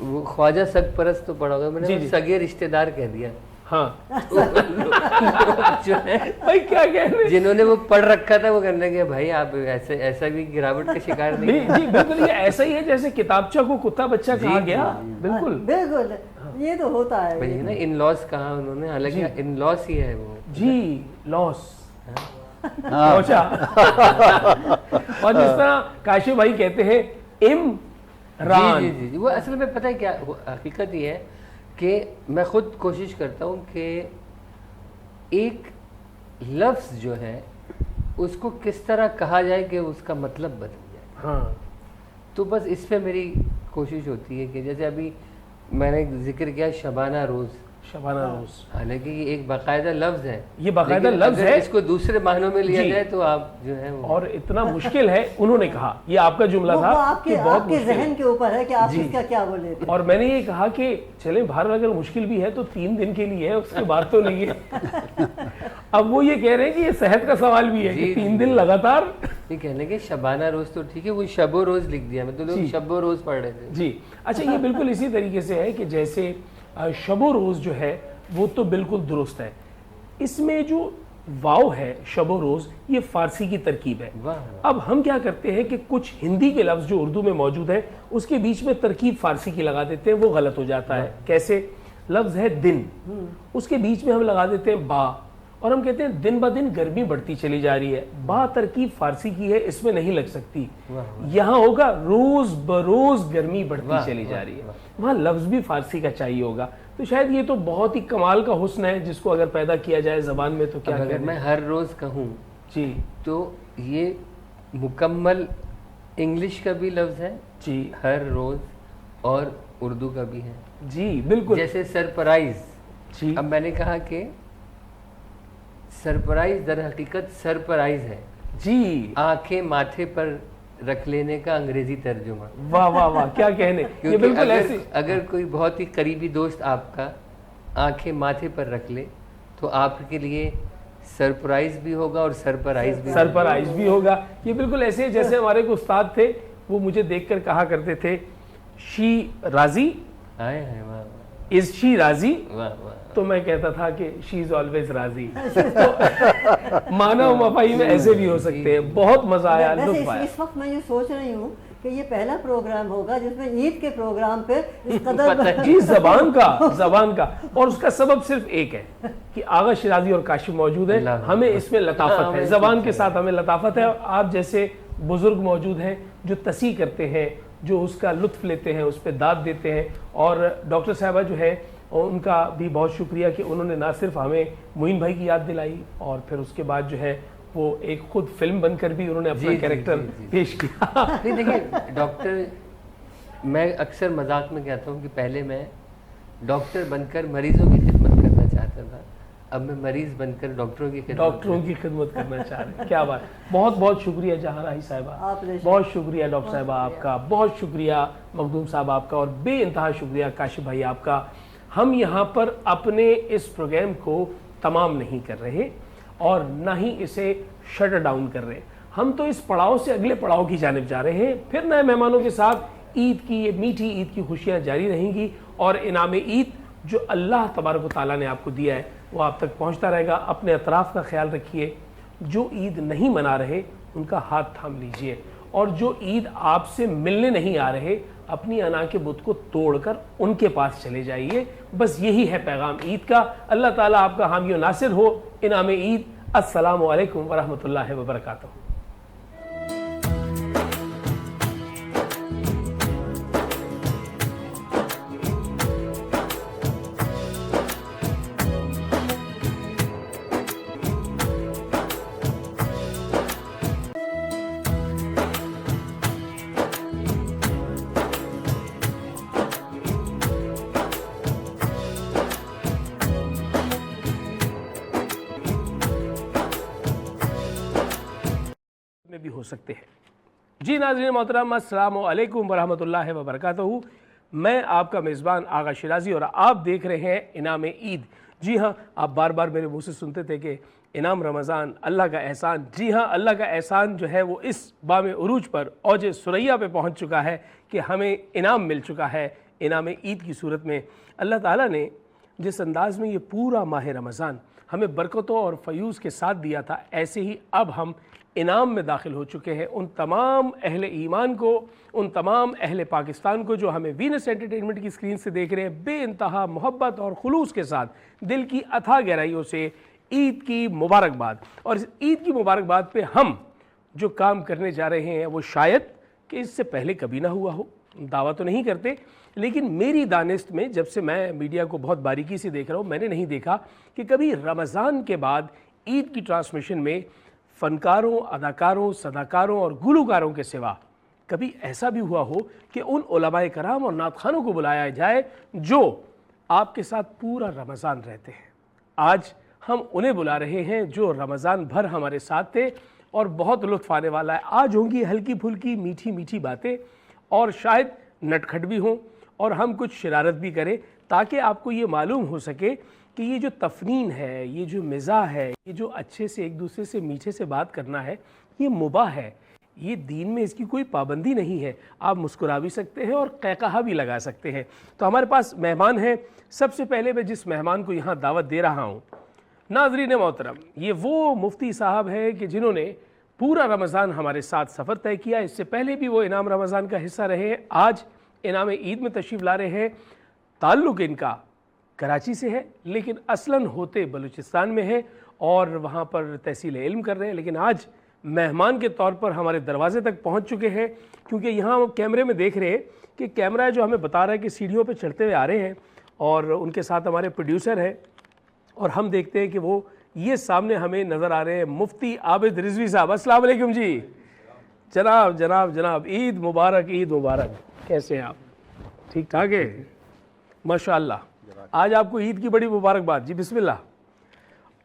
وہ خواجہ سگ پرست تو پڑھا ہوگا, میں نے سگے رشتہ دار کہہ دیا. ہاں, جو ہے جنہوں نے وہ پڑھ رکھا تھا وہ کرنے کے بھائی آپ ایسا بھی گراوٹ کا شکار نہیں. جی بالکل, یہ ایسا ہی ہے جیسے کتابچہ کو کتا بچہ کہا گیا. بالکل بالکل, یہ تو ہوتا ہے. ان لاس کہا انہوں نے, حالانکہ ان لاس ہی ہے وہ. جی لاس پہنچا. اور جس طرح کاشف بھائی کہتے ہیں عمران. جی وہ اصل میں پتہ ہے کیا حقیقت یہ ہے کہ میں خود کوشش کرتا ہوں کہ ایک لفظ جو ہے اس کو کس طرح کہا جائے کہ اس کا مطلب بدل جائے. ہاں, تو بس اس پہ میری کوشش ہوتی ہے کہ جیسے ابھی میں نے ذکر کیا شبانہ روز. شبانہ روز, حالانکہ یہ ایک باقاعدہ لفظ ہے. یہ باقاعدہ لفظ ہے, اس کو دوسرے معنوں میں لیا جائے تو آپ جو ہے اور اتنا مشکل ہے. انہوں نے کہا, یہ آپ کا جملہ تھا, آپ کے ذہن کے اوپر ہے کہ آپ اس کا کیا بولے. اور میں نے یہ کہا کہ چلیں بہر اگر مشکل بھی ہے تو 3 دن کے لیے ہے, اس کے بعد تو نہیں ہے. اب وہ یہ کہہ رہے ہیں کہ یہ صحت کا سوال بھی ہے کہ 3 دن لگاتار. یہ کہنے کے شبانہ روز تو ٹھیک ہے, وہ شب و روز لکھ دیا, میں تو لوگ شب و روز پڑھ رہے تھے. جی اچھا, یہ بالکل اسی طریقے سے ہے کہ جیسے شب و روز جو ہے وہ تو بالکل درست ہے. اس میں جو واو ہے شب و روز, یہ فارسی کی ترکیب ہے. اب ہم کیا کرتے ہیں کہ کچھ ہندی کے لفظ جو اردو میں موجود ہیں اس کے بیچ میں ترکیب فارسی کی لگا دیتے ہیں, وہ غلط ہو جاتا ہے. کیسے؟ لفظ ہے دن, اس کے بیچ میں ہم لگا دیتے ہیں با, اور ہم کہتے ہیں دن با دن گرمی بڑھتی چلی جا رہی ہے. با ترکیب فارسی کی ہے, اس میں نہیں لگ سکتی. یہاں ہوگا روز بروز گرمی بڑھتی چلی جا رہی ہے, وہاں لفظ بھی فارسی کا چاہیے ہوگا. تو شاید یہ تو بہت ہی کمال کا حسن ہے جس کو اگر پیدا کیا جائے زبان میں تو کیا اگر میں ہر روز کہوں جی تو یہ مکمل انگلش کا بھی لفظ ہے جی, ہر روز, اور اردو کا بھی ہے. جی بالکل. جیسے سرپرائز, جی اب میں نے کہا کہ سرپرائز در حقیقت سرپرائز ہے. جی آنکھیں ماتھے پر رکھ لینے کا انگریزی ترجمہ. واہ واہ واہ, کیا کہنے. یہ بالکل ایسے, اگر کوئی بہت ہی قریبی دوست آپ کا آنکھیں ماتھے پر رکھ لے تو آپ کے لیے سرپرائز بھی ہوگا اور سرپرائز بھی ہوگا. یہ بالکل ایسے جیسے ہمارے ایک استاد تھے, وہ مجھے دیکھ کر کہا کرتے تھے شی راضی, از شی راضی, تو میں کہتا تھا کہ شی از آلویز راضی. معنی و مفاہیم میں ایسے بھی ہو سکتے ہیں. بہت مزہ آیا, لطف آیا. اس وقت میں یہ سوچ رہی ہوں کہ یہ پہلا پروگرام ہوگا جس میں عید کے پروگرام پہ اس قدر جی زبان کا, اور اس کا سبب صرف ایک ہے کہ آغا شیرازی اور کاشف موجود ہے. ہمیں اس میں لطافت ہے, زبان کے ساتھ ہمیں لطافت ہے. آپ جیسے بزرگ موجود ہیں جو تصحیح کرتے ہیں, جو اس کا لطف لیتے ہیں, اس پہ داد دیتے ہیں. اور ڈاکٹر صاحبہ جو ہے ان کا بھی بہت شکریہ کہ انہوں نے نہ صرف ہمیں معین بھائی کی یاد دلائی, اور پھر اس کے بعد جو ہے وہ ایک خود فلم بن کر بھی انہوں نے اپنا کیریکٹر پیش کیا. نہیں دیکھیے ڈاکٹر, میں اکثر مذاق میں کہتا ہوں کہ پہلے میں ڈاکٹر بن کر مریضوں کی خدمت کرنا چاہتا تھا, اب میں مریض بن کر ڈاکٹروں کی خدمت کرنا چاہ رہے ہیں. کیا بات. بہت بہت شکریہ جہاں راہی صاحبہ, بہت شکریہ ڈاکٹر صاحبہ آپ کا, بہت شکریہ مخدوم صاحب آپ کا, اور بے انتہا شکریہ کاشف بھائی آپ کا. ہم یہاں پر اپنے اس پروگرام کو تمام نہیں کر رہے اور نہ ہی اسے شٹ ڈاؤن کر رہے. ہم تو اس پڑاؤ سے اگلے پڑاؤ کی جانب جا رہے ہیں. پھر نئے مہمانوں کے ساتھ عید کی, یہ میٹھی عید کی خوشیاں جاری رہیں گی, اور انعام عید جو اللہ تبارک و تعالیٰ نے آپ کو دیا ہے وہ آپ تک پہنچتا رہے گا. اپنے اطراف کا خیال رکھیے. جو عید نہیں منا رہے ان کا ہاتھ تھام لیجئے, اور جو عید آپ سے ملنے نہیں آ رہے اپنی انا کے بت کو توڑ کر ان کے پاس چلے جائیے. بس یہی ہے پیغام عید کا. اللہ تعالیٰ آپ کا حامی و ناصر ہو. انعام عید. السلام علیکم ورحمۃ اللہ وبرکاتہ. میں بھی ہو سکتے ہیں. جی ناظرین محترم, السلام علیکم ورحمۃ اللہ وبرکاتہ. میں آپ کا میزبان آغا شیرازی, اور آپ دیکھ رہے ہیں انعام عید. جی ہاں, آپ بار بار میرے منہ سے سنتے تھے کہ انعام رمضان اللہ کا احسان. جی ہاں, اللہ کا احسان جو ہے وہ اس بام عروج پر اوج ثریا پہ پہنچ چکا ہے کہ ہمیں انعام مل چکا ہے انعام عید کی صورت میں. اللہ تعالیٰ نے جس انداز میں یہ پورا ماہ رمضان ہمیں برکتوں اور فیوز کے ساتھ دیا تھا, ایسے ہی اب ہم انعام میں داخل ہو چکے ہیں. ان تمام اہل ایمان کو, ان تمام اہل پاکستان کو جو ہمیں وینس انٹرٹینمنٹ کی اسکرین سے دیکھ رہے ہیں, بے انتہا محبت اور خلوص کے ساتھ دل کی اتھا گہرائیوں سے عید کی مبارکباد. اور اس عید کی مبارکباد پہ ہم جو کام کرنے جا رہے ہیں وہ شاید کہ اس سے پہلے کبھی نہ ہوا ہو. دعویٰ تو نہیں کرتے, لیکن میری دانست میں جب سے میں میڈیا کو بہت باریکی سے دیکھ رہا ہوں, میں نے نہیں دیکھا کہ کبھی رمضان کے بعد عید کی ٹرانسمیشن میں فنکاروں, اداکاروں, صداکاروں اور گلوکاروں کے سوا کبھی ایسا بھی ہوا ہو کہ ان علماء کرام اور نعت خوانوں کو بلایا جائے جو آپ کے ساتھ پورا رمضان رہتے ہیں. آج ہم انہیں بلا رہے ہیں جو رمضان بھر ہمارے ساتھ تھے, اور بہت لطف آنے والا ہے. آج ہوں گی ہلکی پھلکی میٹھی میٹھی باتیں, اور شاید نٹکھٹ بھی ہوں, اور ہم کچھ شرارت بھی کریں, تاکہ آپ کو یہ معلوم ہو سکے کہ یہ جو تفنین ہے, یہ جو مزاح ہے, یہ جو اچھے سے ایک دوسرے سے میٹھے سے بات کرنا ہے, یہ مباح ہے, یہ دین میں اس کی کوئی پابندی نہیں ہے, آپ مسکرا بھی سکتے ہیں اور قہقہا بھی لگا سکتے ہیں. تو ہمارے پاس مہمان ہیں. سب سے پہلے میں جس مہمان کو یہاں دعوت دے رہا ہوں, ناظرین محترم, یہ وہ مفتی صاحب ہیں کہ جنہوں نے پورا رمضان ہمارے ساتھ سفر طے کیا. اس سے پہلے بھی وہ انعام رمضان کا حصہ رہے ہیں, آج انعام عید میں تشریف لا رہے ہیں. تعلق ان کا کراچی سے ہے لیکن اصلاً ہوتے بلوچستان میں ہے اور وہاں پر تحصیل علم کر رہے ہیں, لیکن آج مہمان کے طور پر ہمارے دروازے تک پہنچ چکے ہیں. کیونکہ یہاں کیمرے میں دیکھ رہے ہیں کہ کیمرہ جو ہمیں بتا رہا ہے کہ سیڑھیوں پہ چڑھتے ہوئے آ رہے ہیں, اور ان کے ساتھ ہمارے پروڈیوسر ہیں, اور ہم دیکھتے ہیں کہ وہ یہ سامنے ہمیں نظر آ رہے ہیں مفتی عابد رضوی صاحب. السلام علیکم جی. جناب جناب جناب, عید مبارک, عید مبارک. کیسے ہیں آپ؟ ٹھیک ٹھاک ہے ماشاء اللہ. آج آپ کو عید کی بڑی مبارکباد جی. بسم اللہ.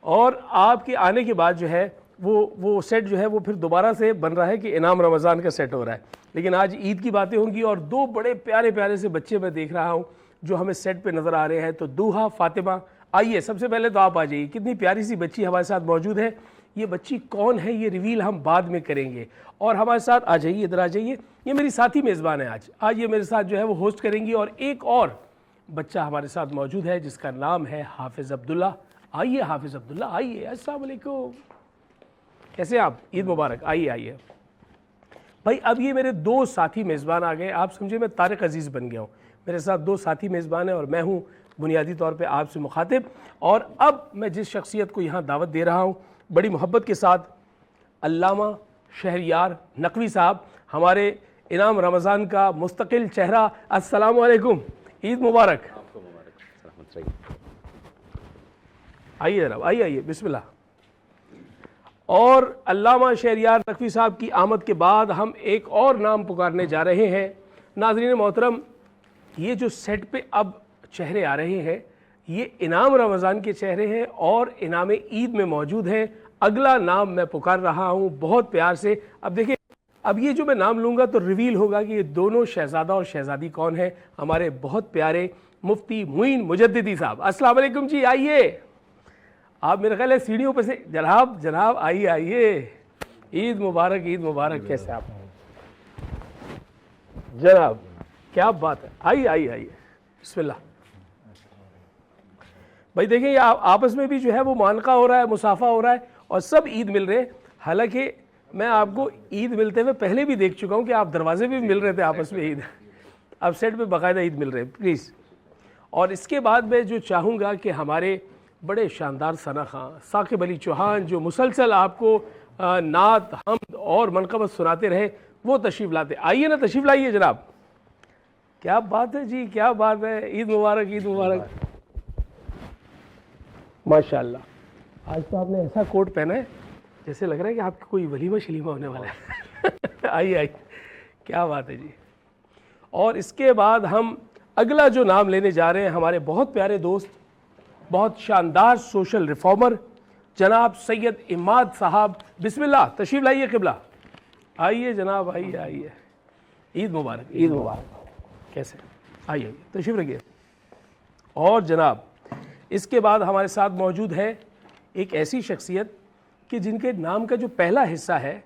اور آپ کے آنے کے بعد جو ہے وہ سیٹ جو ہے وہ پھر دوبارہ سے بن رہا ہے کہ انعام رمضان کا سیٹ ہو رہا ہے, لیکن آج عید کی باتیں ہوں گی. اور دو بڑے پیارے پیارے سے بچے میں دیکھ رہا ہوں جو ہمیں سیٹ پہ نظر آ رہے ہیں. تو دوحہ فاطمہ, آئیے سب سے پہلے تو آپ آ جائیے. کتنی پیاری سی بچی ہمارے ساتھ موجود ہے. یہ بچی کون ہے یہ ریویل ہم بعد میں کریں گے. اور ہمارے ساتھ آ جائیے, ادھر آ جائیے. یہ میری ساتھی میزبان ہے آج یہ میرے ساتھ جو ہے وہ ہوسٹ کریں گی. اور ایک اور بچہ ہمارے ساتھ موجود ہے جس کا نام ہے حافظ عبداللہ. آئیے حافظ عبداللہ, آئیے. السلام علیکم, کیسے آپ؟ عید مبارک. آئیے بھائی. اب یہ میرے دو ساتھی میزبان آ گئے. آپ سمجھے میں طارق عزیز بن گیا ہوں. میرے ساتھ دو ساتھی میزبان ہیں اور میں ہوں بنیادی طور پہ آپ سے مخاطب. اور اب میں جس شخصیت کو یہاں دعوت دے رہا ہوں بڑی محبت کے ساتھ, علامہ شہریار نقوی صاحب, ہمارے انعام رمضان کا مستقل چہرہ. السلام علیکم, عید مبارک. آپ کو مبارک. آئیے جناب, آئیے بسم اللہ. اور علامہ شہریار نقوی صاحب کی آمد کے بعد ہم ایک اور نام پکارنے جا رہے ہیں. ناظرین محترم, یہ جو سیٹ پہ اب چہرے آ رہے ہیں یہ انعام رمضان کے چہرے ہیں اور انعام عید میں موجود ہیں. اگلا نام میں پکار رہا ہوں بہت پیار سے. اب دیکھیں, اب یہ جو میں نام لوں گا تو ریویل ہوگا کہ یہ دونوں شہزادہ اور شہزادی کون ہیں. ہمارے بہت پیارے مفتی معین مجددی صاحب. السلام علیکم جی. آئیے آپ, میرے خیال ہے سیڑھیوں پہ سے. جناب آئیے. عید مبارک, عید مبارک. کیسے آپ جناب؟ کیا بات ہے. آئیے بسم اللہ. بھائی دیکھیں یہ آپس میں بھی جو ہے وہ معانقہ ہو رہا ہے, مصافحہ ہو رہا ہے اور سب عید مل رہے ہیں. حالانکہ میں آپ کو عید ملتے ہوئے پہلے بھی دیکھ چکا ہوں کہ آپ دروازے بھی مل رہے تھے آپس میں عید. اب سیٹ پہ باقاعدہ عید مل رہے ہیں پلیز. اور اس کے بعد میں جو چاہوں گا کہ ہمارے بڑے شاندار ثنا خاں ثاقب علی چوہان جو مسلسل آپ کو نعت, حمد اور منقبت سناتے رہے, وہ تشریف لاتے. آئیے نا, تشریف لائیے جناب. کیا بات ہے جی, کیا بات ہے. عید مبارک, عید مبارک. ماشاء اللہ. آج تو آپ نے ایسا کوٹ پہنا ہے جیسے لگ رہا ہے کہ آپ کا کوئی ولیمہ شلیمہ ہونے والا ہے. آئیے. کیا بات ہے جی. اور اس کے بعد ہم اگلا جو نام لینے جا رہے ہیں ہمارے بہت پیارے دوست, بہت شاندار سوشل ریفارمر جناب سید عماد صاحب. بسم اللہ, تشریف لائیے قبلہ. آئیے جناب, آئیے. عید مبارک, عید مبارک. کیسے؟ آئیے تشریف رکھیے. اور جناب اس کے بعد ہمارے ساتھ موجود ہے ایک ایسی شخصیت کہ جن کے نام کا جو پہلا حصہ ہے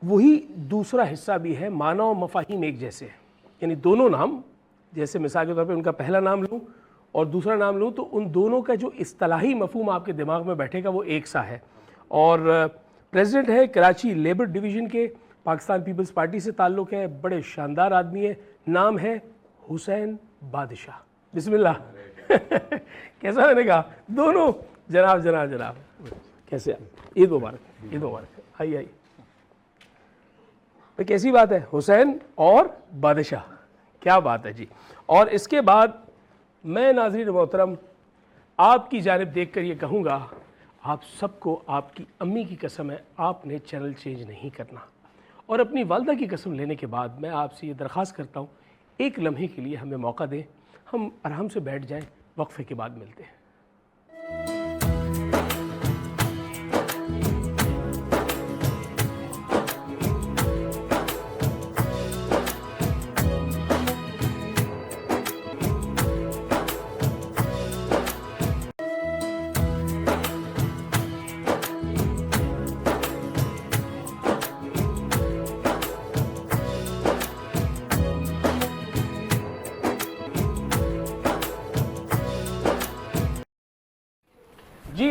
وہی دوسرا حصہ بھی ہے. معنی و مفاہیم ایک جیسے ہیں, یعنی دونوں نام, جیسے مثال کے طور پہ ان کا پہلا نام لوں اور دوسرا نام لوں تو ان دونوں کا جو اصطلاحی مفہوم آپ کے دماغ میں بیٹھے گا وہ ایک سا ہے. اور پریزیڈنٹ ہے کراچی لیبر ڈویژن کے, پاکستان پیپلز پارٹی سے تعلق ہے, بڑے شاندار آدمی ہے. نام ہے حسین بادشاہ. بسم اللہ. کیسا میں نے کہا دونوں جناب. کیسے آپ؟ عید مبارک, عید مبارک. آئیے. کیسی بات ہے, حسین اور بادشاہ. کیا بات ہے جی. اور اس کے بعد میں ناظرین محترم آپ کی جانب دیکھ کر یہ کہوں گا, آپ سب کو آپ کی امی کی قسم ہے آپ نے چینل چینج نہیں کرنا. اور اپنی والدہ کی قسم لینے کے بعد میں آپ سے یہ درخواست کرتا ہوں ایک لمحے کے لیے ہمیں موقع دیں, ہم آرام سے بیٹھ جائیں, وقفے کے بعد ملتے ہیں.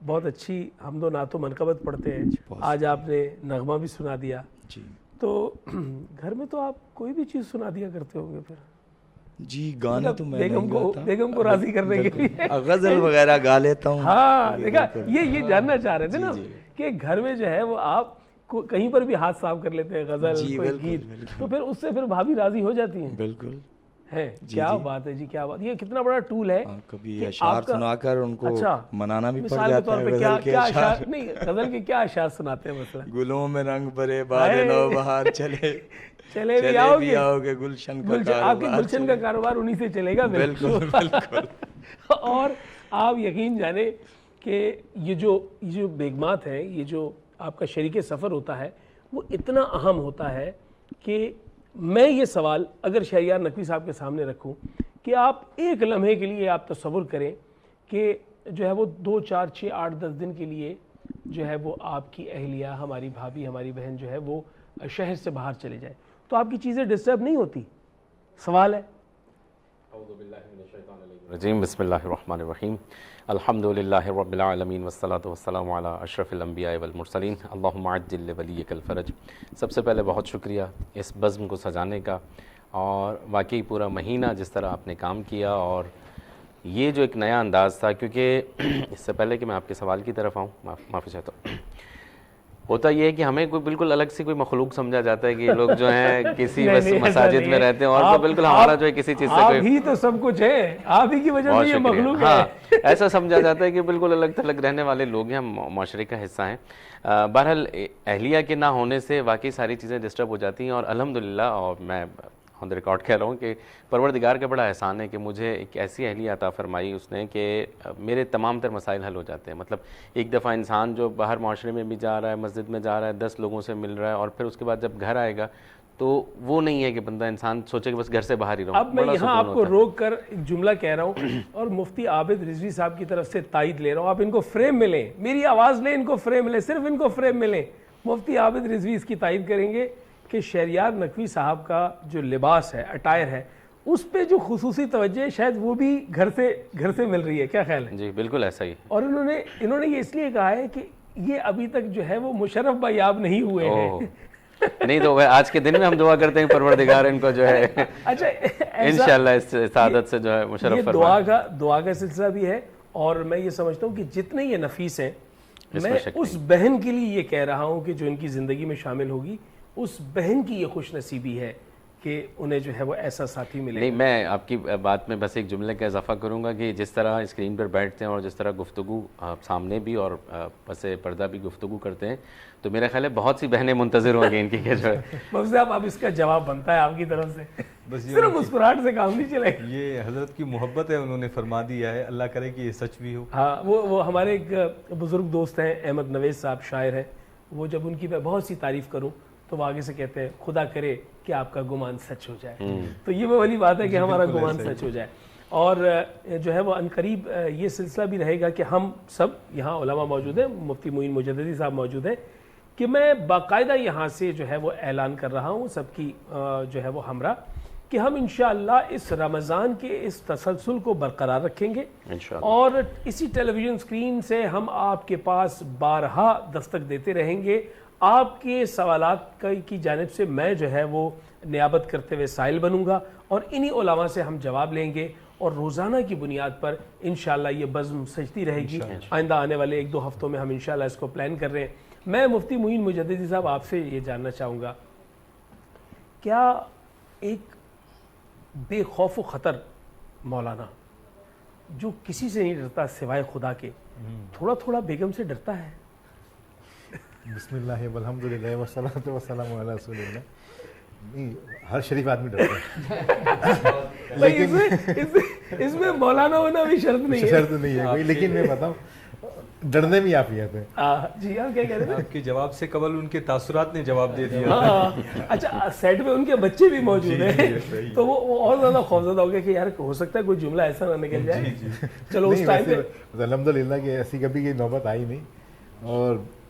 بہت اچھی حمد و نعت و منقبت پڑھتے ہیں. آج آپ نے نغمہ بھی سنا دیا. جی تو گھر میں تو آپ کوئی بھی چیز سنا دیا کرتے ہوں گے پھر؟ جی گانے تو میں بیگم کو راضی کرنے کے لیے غزل وغیرہ گا لیتا ہوں. ہاں دیکھا, یہ جاننا چاہ رہے تھے نا کہ گھر میں جو ہے وہ آپ کہیں پر بھی ہاتھ صاف کر لیتے ہیں, غزل کوئی گیت, تو پھر اس سے پھر بھابھی راضی ہو جاتی ہیں. بالکل ہے. کیا بات ہے جی, کیا بات. یہ کتنا بڑا ٹول ہے. کبھی اشعار سنا کر ان کو منانا بھی پڑ جاتا ہے. غزل کے اشعار نہیں, غزل کے کیا اشعار سناتے ہیں مثلا؟ گلوں میں رنگ بھرے باد نو بہار چلے چلے بھی آؤ گے گلشن کا, آپ کے گلشن کا کاروبار انہی سے چلے گا. بالکل. اور آپ یقین جانیں کہ یہ جو بیگمات ہیں, یہ جو آپ کا شریک سفر ہوتا ہے, وہ اتنا اہم ہوتا ہے کہ میں یہ سوال اگر شہریار نقوی صاحب کے سامنے رکھوں کہ آپ ایک لمحے کے لیے آپ تصور کریں کہ جو ہے وہ 2 4 6 8 10 دن کے لیے جو ہے وہ آپ کی اہلیہ, ہماری بھابھی, ہماری بہن جو ہے وہ شہر سے باہر چلے جائے, تو آپ کی چیزیں ڈسٹرب نہیں ہوتی؟ سوال ہے. بسم اللہ الرحمن الرحیم. الحمدللہ رب العالمین والصلاة والسلام علی اشرف الانبیاء والمرسلین. اللہم عجل لولیک الفرج. سب سے پہلے بہت شکریہ اس بزم کو سجانے کا, اور واقعی پورا مہینہ جس طرح آپ نے کام کیا, اور یہ جو ایک نیا انداز تھا, کیونکہ اس سے پہلے کہ میں آپ کے سوال کی طرف آؤں, معافی چاہتا ہوں, ہوتا یہ ہے کہ ہمیں کوئی بالکل الگ سی کوئی مخلوق سمجھا جاتا ہے کہ یہ لوگ جو ہیں کسی بس مساجد میں رہتے ہیں, اور تو بالکل ہمارا جو ہے کسی چیز سے آپ ہی تو سب کچھ ہے, آپ ہی کی وجہ سے یہ مخلوق ہے. ایسا سمجھا جاتا ہے کہ بالکل الگ تھلگ رہنے والے لوگ ہیں, ہم معاشرے کا حصہ ہیں. بہرحال اہلیہ کے نہ ہونے سے واقعی ساری چیزیں ڈسٹرب ہو جاتی ہیں, اور الحمدللہ, اور میں آن دا ریکارڈ کہہ رہا ہوں کہ پروردگار کا بڑا احسان ہے کہ مجھے ایک ایسی اہلیہ عطا فرمائی اس نے کہ میرے تمام تر مسائل حل ہو جاتے ہیں. مطلب ایک دفعہ انسان جو باہر معاشرے میں بھی جا رہا ہے, مسجد میں جا رہا ہے, 10 لوگوں سے مل رہا ہے, اور پھر اس کے بعد جب گھر آئے گا تو وہ نہیں ہے کہ بندہ انسان سوچے کہ بس گھر سے باہر ہی رہوں. اب میں یہاں آپ کو روک کر ایک جملہ کہہ رہا ہوں, اور مفتی عابد رضوی صاحب کی طرف سے تائید لے رہا ہوں. آپ ان کو فریم میں لیں, میری آواز لیں, ان کو فریم میں لیں, صرف ان کو فریم میں لیں. مفتی عابد رضوی اس کی تائید کریں گے کہ شہریار نقوی صاحب کا جو لباس ہے, اٹائر ہے, اس پہ جو خصوصی توجہ ہے شاید وہ بھی گھر سے مل رہی ہے. کیا خیال ہے؟ جی بالکل ایسا ہی. اور انہوں نے یہ اس لیے کہا ہے کہ یہ ابھی تک جو ہے وہ مشرف بایاب نہیں ہوئے ہیں. نہیں تو آج کے دن میں ہم دعا کرتے ہیں پروردگار ان کو جو ہے اچھا انشاءاللہ اس سعادت سے جو ہے مشرف فرمائے. دعا کا سلسلہ بھی ہے, اور میں یہ سمجھتا ہوں کہ جتنے یہ نفیس ہیں, میں اس بہن کے لیے یہ کہہ رہا ہوں کہ جو ان کی زندگی میں شامل ہوگی, اس بہن کی یہ خوش نصیبی ہے کہ انہیں جو ہے وہ ایسا ساتھی ملے. نہیں, میں آپ کی بات میں بس ایک جملے کا اضافہ کروں گا کہ جس طرح اسکرین پر بیٹھتے ہیں اور جس طرح گفتگو سامنے بھی اور پس پردہ بھی گفتگو کرتے ہیں, تو میرا خیال ہے بہت سی بہنیں منتظر ہوں گی ان کی کہ جو ہے. مفتی صاحب اب اس کا جواب بنتا ہے آپ کی طرف سے, صرف مسکراہٹ سے کام نہیں چلے. یہ حضرت کی محبت ہے, انہوں نے فرما دیا ہے, اللہ کرے کہ یہ سچ بھی ہو. ہاں, وہ ہمارے ایک بزرگ دوست ہیں, احمد نویز صاحب, شاعر ہیں, وہ جب ان کی میں بہت سی تعریف کروں تو وہ آگے سے کہتے ہیں خدا کرے کہ آپ کا گمان سچ ہو جائے. تو یہ وہ والی بات ہے کہ ہمارا گمان سچ ہو جائے. اور جو ہے وہ عنقریب یہ سلسلہ بھی رہے گا کہ ہم سب یہاں علماء موجود ہیں, مفتی معین مجددی صاحب موجود ہیں, کہ میں باقاعدہ یہاں سے جو ہے وہ اعلان کر رہا ہوں سب کی جو ہے وہ ہمراہ کہ ہم انشاءاللہ اس رمضان کے اس تسلسل کو برقرار رکھیں گے, اور اسی ٹیلی ویژن سکرین سے ہم آپ کے پاس بارہا دستک دیتے رہیں گے. آپ کے سوالات کی جانب سے میں جو ہے وہ نیابت کرتے ہوئے سائل بنوں گا, اور انہی علماء سے ہم جواب لیں گے, اور روزانہ کی بنیاد پر انشاءاللہ یہ بزم سجتی رہے گی. آئندہ آنے والے 1-2 ہفتوں میں ہم انشاءاللہ اس کو پلان کر رہے ہیں. میں مفتی معین مجددی صاحب آپ سے یہ جاننا چاہوں گا, کیا ایک بے خوف و خطر مولانا جو کسی سے نہیں ڈرتا سوائے خدا کے, تھوڑا تھوڑا بیگم سے ڈرتا ہے؟ بسم اللہ والحمدللہ والصلاۃ والسلام علی رسول اللہ. نہیں, ہر شریف آدمی ڈرتا ہے, لیکن اس میں مولانا ہونا بھی شرط نہیں ہے کوئی. لیکن میں بتاؤں, ڈرنے میں آپ یہ ہیں. جی آپ کیا کہہ رہے ہیں؟ آپ کے جواب سے قبل ان کے تاثرات نے جواب دے دیا. اچھا, سیٹ پہ ان کے بچے بھی موجود ہیں, تو وہ اور زیادہ خوفزدہ ہو گیا کہ یار ہو سکتا ہے کوئی جملہ ایسا نہ نکل جائے. چلو اس ٹائم پہ الحمدللہ کہ ایسی کبھی کی نوبت آئی نہیں, اور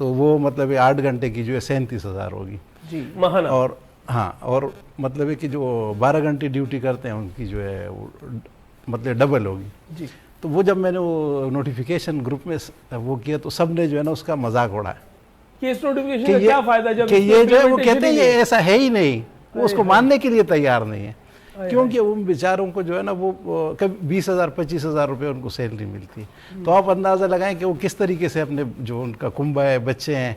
تو وہ مطلب 8 گھنٹے کی جو ہے 37,000 ہوگی جی ماہانہ. اور ہاں اور مطلب ہے کہ جو 12 گھنٹے ڈیوٹی کرتے ہیں ان کی جو ہے وہ مطلب ڈبل ہوگی. جی تو وہ جب میں نے وہ نوٹیفیکیشن گروپ میں وہ کیا تو سب نے جو ہے نا اس کا مذاق اڑایا کہ اس نوٹیفیکیشن کا کیا فائدہ جب کہ یہ جو ہے وہ کہتے ہیں یہ ایسا ہے ہی نہیں, وہ اس کو ماننے کے لیے تیار نہیں ہے, کیونکہ ان بیچاروں کو جو ہے نا وہ کبھی 20,000-25,000 روپے ان کو سیلری ملتی ہے. تو آپ اندازہ لگائیں کہ وہ کس طریقے سے اپنے جو ان کا کنبہ ہے, بچے ہیں,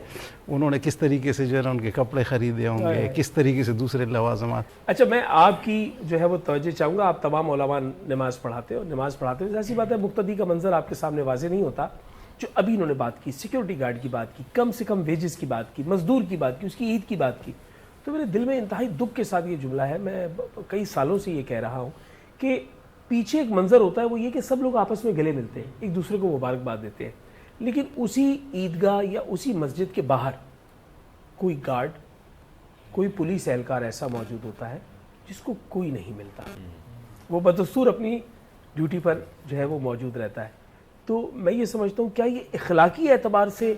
انہوں نے کس طریقے سے جو ہے نا ان کے کپڑے خریدے ہوں گے, کس طریقے سے دوسرے لوازمات. اچھا میں آپ کی جو ہے وہ توجہ چاہوں گا, آپ تمام علماء نماز پڑھاتے ہو, نماز پڑھاتے ہو, ایسی بات ہے مقتدی کا منظر آپ کے سامنے واضح نہیں ہوتا. جو ابھی انہوں نے بات کی, سیکیورٹی گارڈ کی بات کی, کم سے کم ویجز کی بات کی, مزدور کی بات کی, اس کی عید کی بات کی, تو میرے دل میں انتہائی دکھ کے ساتھ یہ جملہ ہے, میں کئی سالوں سے یہ کہہ رہا ہوں کہ پیچھے ایک منظر ہوتا ہے, وہ یہ کہ سب لوگ آپس میں گلے ملتے ہیں, ایک دوسرے کو مبارکباد دیتے ہیں, لیکن اسی عیدگاہ یا اسی مسجد کے باہر کوئی گارڈ, کوئی پولیس اہلکار ایسا موجود ہوتا ہے جس کو کوئی نہیں ملتا, وہ بدستور اپنی ڈیوٹی پر جو ہے وہ موجود رہتا ہے. تو میں یہ سمجھتا ہوں کیا یہ اخلاقی اعتبار سے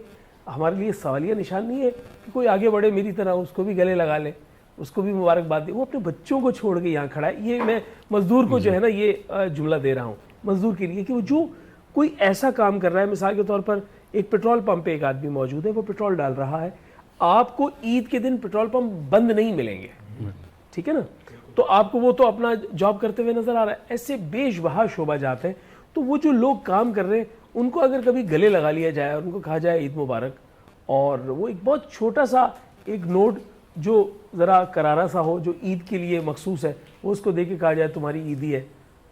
ہمارے لیے سوالیہ نشان نہیں ہے کہ کوئی آگے بڑھے میری طرح, اس کو بھی گلے لگا لے, اس کو بھی مبارکباد دے, وہ اپنے بچوں کو چھوڑ کے یہاں کھڑا ہے. یہ میں مزدور کو جو ہے نا یہ جملہ دے رہا ہوں مزدور کے لیے کہ وہ جو کوئی ایسا کام کر رہا ہے, مثال کے طور پر ایک پیٹرول پمپ پہ ایک آدمی موجود ہے, وہ پیٹرول ڈال رہا ہے, آپ کو عید کے دن پیٹرول پمپ بند نہیں ملیں گے, ٹھیک ہے نا, تو آپ کو وہ تو اپنا جاب کرتے ہوئے نظر آ رہا ہے. ایسے بے شبہ شعبہ جات ہیں, تو وہ جو لوگ کام کر رہے ہیں ان کو اگر کبھی گلے لگا لیا جائے اور ان کو کہا جائے عید مبارک, اور وہ ایک بہت چھوٹا سا ایک نوٹ جو ذرا کرارا سا ہو, جو عید کے لیے مخصوص ہے, وہ اس کو دے کے کہا جائے تمہاری عیدی ہے,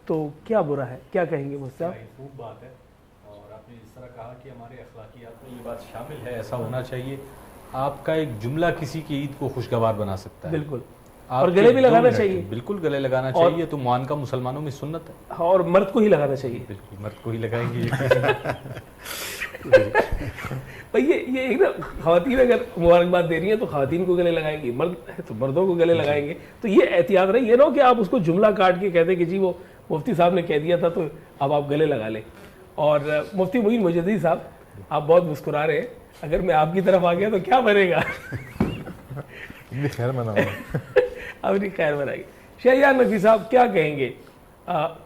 تو کیا برا ہے, کیا کہیں گے مجھ سے آپ؟ خوب بات ہے, اور آپ نے اس طرح کہا کہ ہمارے اخلاقیات میں یہ بات شامل ہے, ایسا ہونا چاہیے. آپ کا ایک جملہ کسی کی عید کو خوشگوار بنا سکتا ہے. بالکل, اور گلے بھی لگانا چاہیے. بالکل گلے لگانا چاہیے, تو معانقہ مسلمانوں میں سنت ہے, اور مرد کو ہی لگانا چاہیے. بالکل مرد کو ہی لگائیں گے. یہ ایک نا, خواتین اگر مبارکباد دے رہی ہیں تو خواتین کو گلے لگائیں گی, مرد ہے تو مردوں کو گلے لگائیں گے. تو یہ احتیاط رہے, یہ نہ ہو کہ آپ اس کو جملہ کاٹ کے کہتے کہ جی وہ مفتی صاحب نے کہہ دیا تھا تو اب آپ گلے لگا لیں. اور مفتی معین مجددی صاحب, آپ بہت مسکرا رہے ہیں, اگر میں آپ کی طرف آ گیا تو کیا بنے گا؟ خیر مناؤں اپنی خیر بنائے گی. شہریار نقوی صاحب کیا کہیں گے؟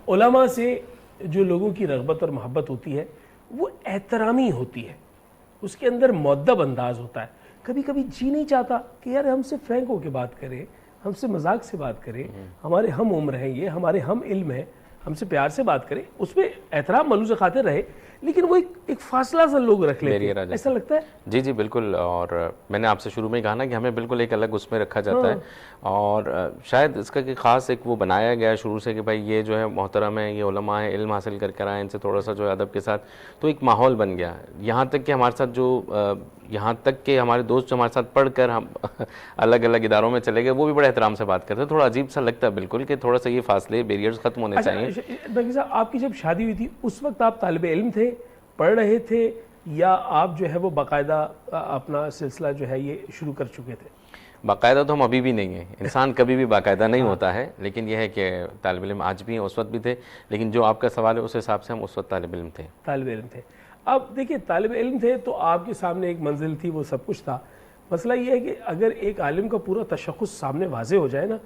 علماء سے جو لوگوں کی رغبت اور محبت ہوتی ہے وہ احترامی ہوتی ہے, اس کے اندر مؤدب انداز ہوتا ہے. کبھی کبھی جی نہیں چاہتا کہ یار ہم سے فرینک ہو کے بات کریں, ہم سے مذاق سے بات کریں, ہمارے ہم عمر ہیں, یہ ہمارے ہم علم ہیں, ہم سے پیار سے بات کریں, اس میں احترام ملوز خاطر رہے, لیکن وہ ایک فاصلہ سا لوگ رکھ لیتے ہیں, ایسا لگتا ہے. جی جی بالکل, اور میں نے آپ سے شروع میں کہا نا کہ ہمیں بالکل ایک الگ اس میں رکھا جاتا ہے, اور شاید اس کا خاص ایک وہ بنایا گیا ہے شروع سے کہ بھائی یہ جو ہے محترم ہے, یہ علماء ہیں, علم حاصل کر آئے, ان سے تھوڑا سا جو ہے ادب کے ساتھ, تو ایک ماحول بن گیا. یہاں تک کہ ہمارے ساتھ جو یہاں تک کہ ہمارے دوست جو ہمارے ساتھ پڑھ کر ہم الگ الگ اداروں میں چلے گئے, وہ بھی بڑے احترام سے بات کرتے ہیں. تھوڑا عجیب سا لگتا ہے بالکل کہ تھوڑا سا یہ فاصلے, بیریئرز ختم ہونے چاہیے. نقوی صاحب, آپ کی جب شادی ہوئی تھی اس وقت آپ طالب علم تھے, پڑھ رہے تھے, یا آپ جو ہے وہ باقاعدہ اپنا سلسلہ جو ہے یہ شروع کر چکے تھے؟ باقاعدہ تو ہم ابھی بھی نہیں ہیں, انسان کبھی بھی باقاعدہ نہیں ہوتا ہے, لیکن یہ ہے کہ طالب علم آج بھی ہیں, اس وقت بھی تھے, لیکن جو آپ کا سوال ہے اس حساب سے ہم اس وقت طالب علم تھے. طالب علم تھے. اب دیکھیں طالب علم تھے تو آپ کے سامنے ایک منزل تھی, وہ سب کچھ تھا. مسئلہ یہ ہے کہ اگر ایک عالم کا پورا تشخص سامنے واضح ہو جائے نا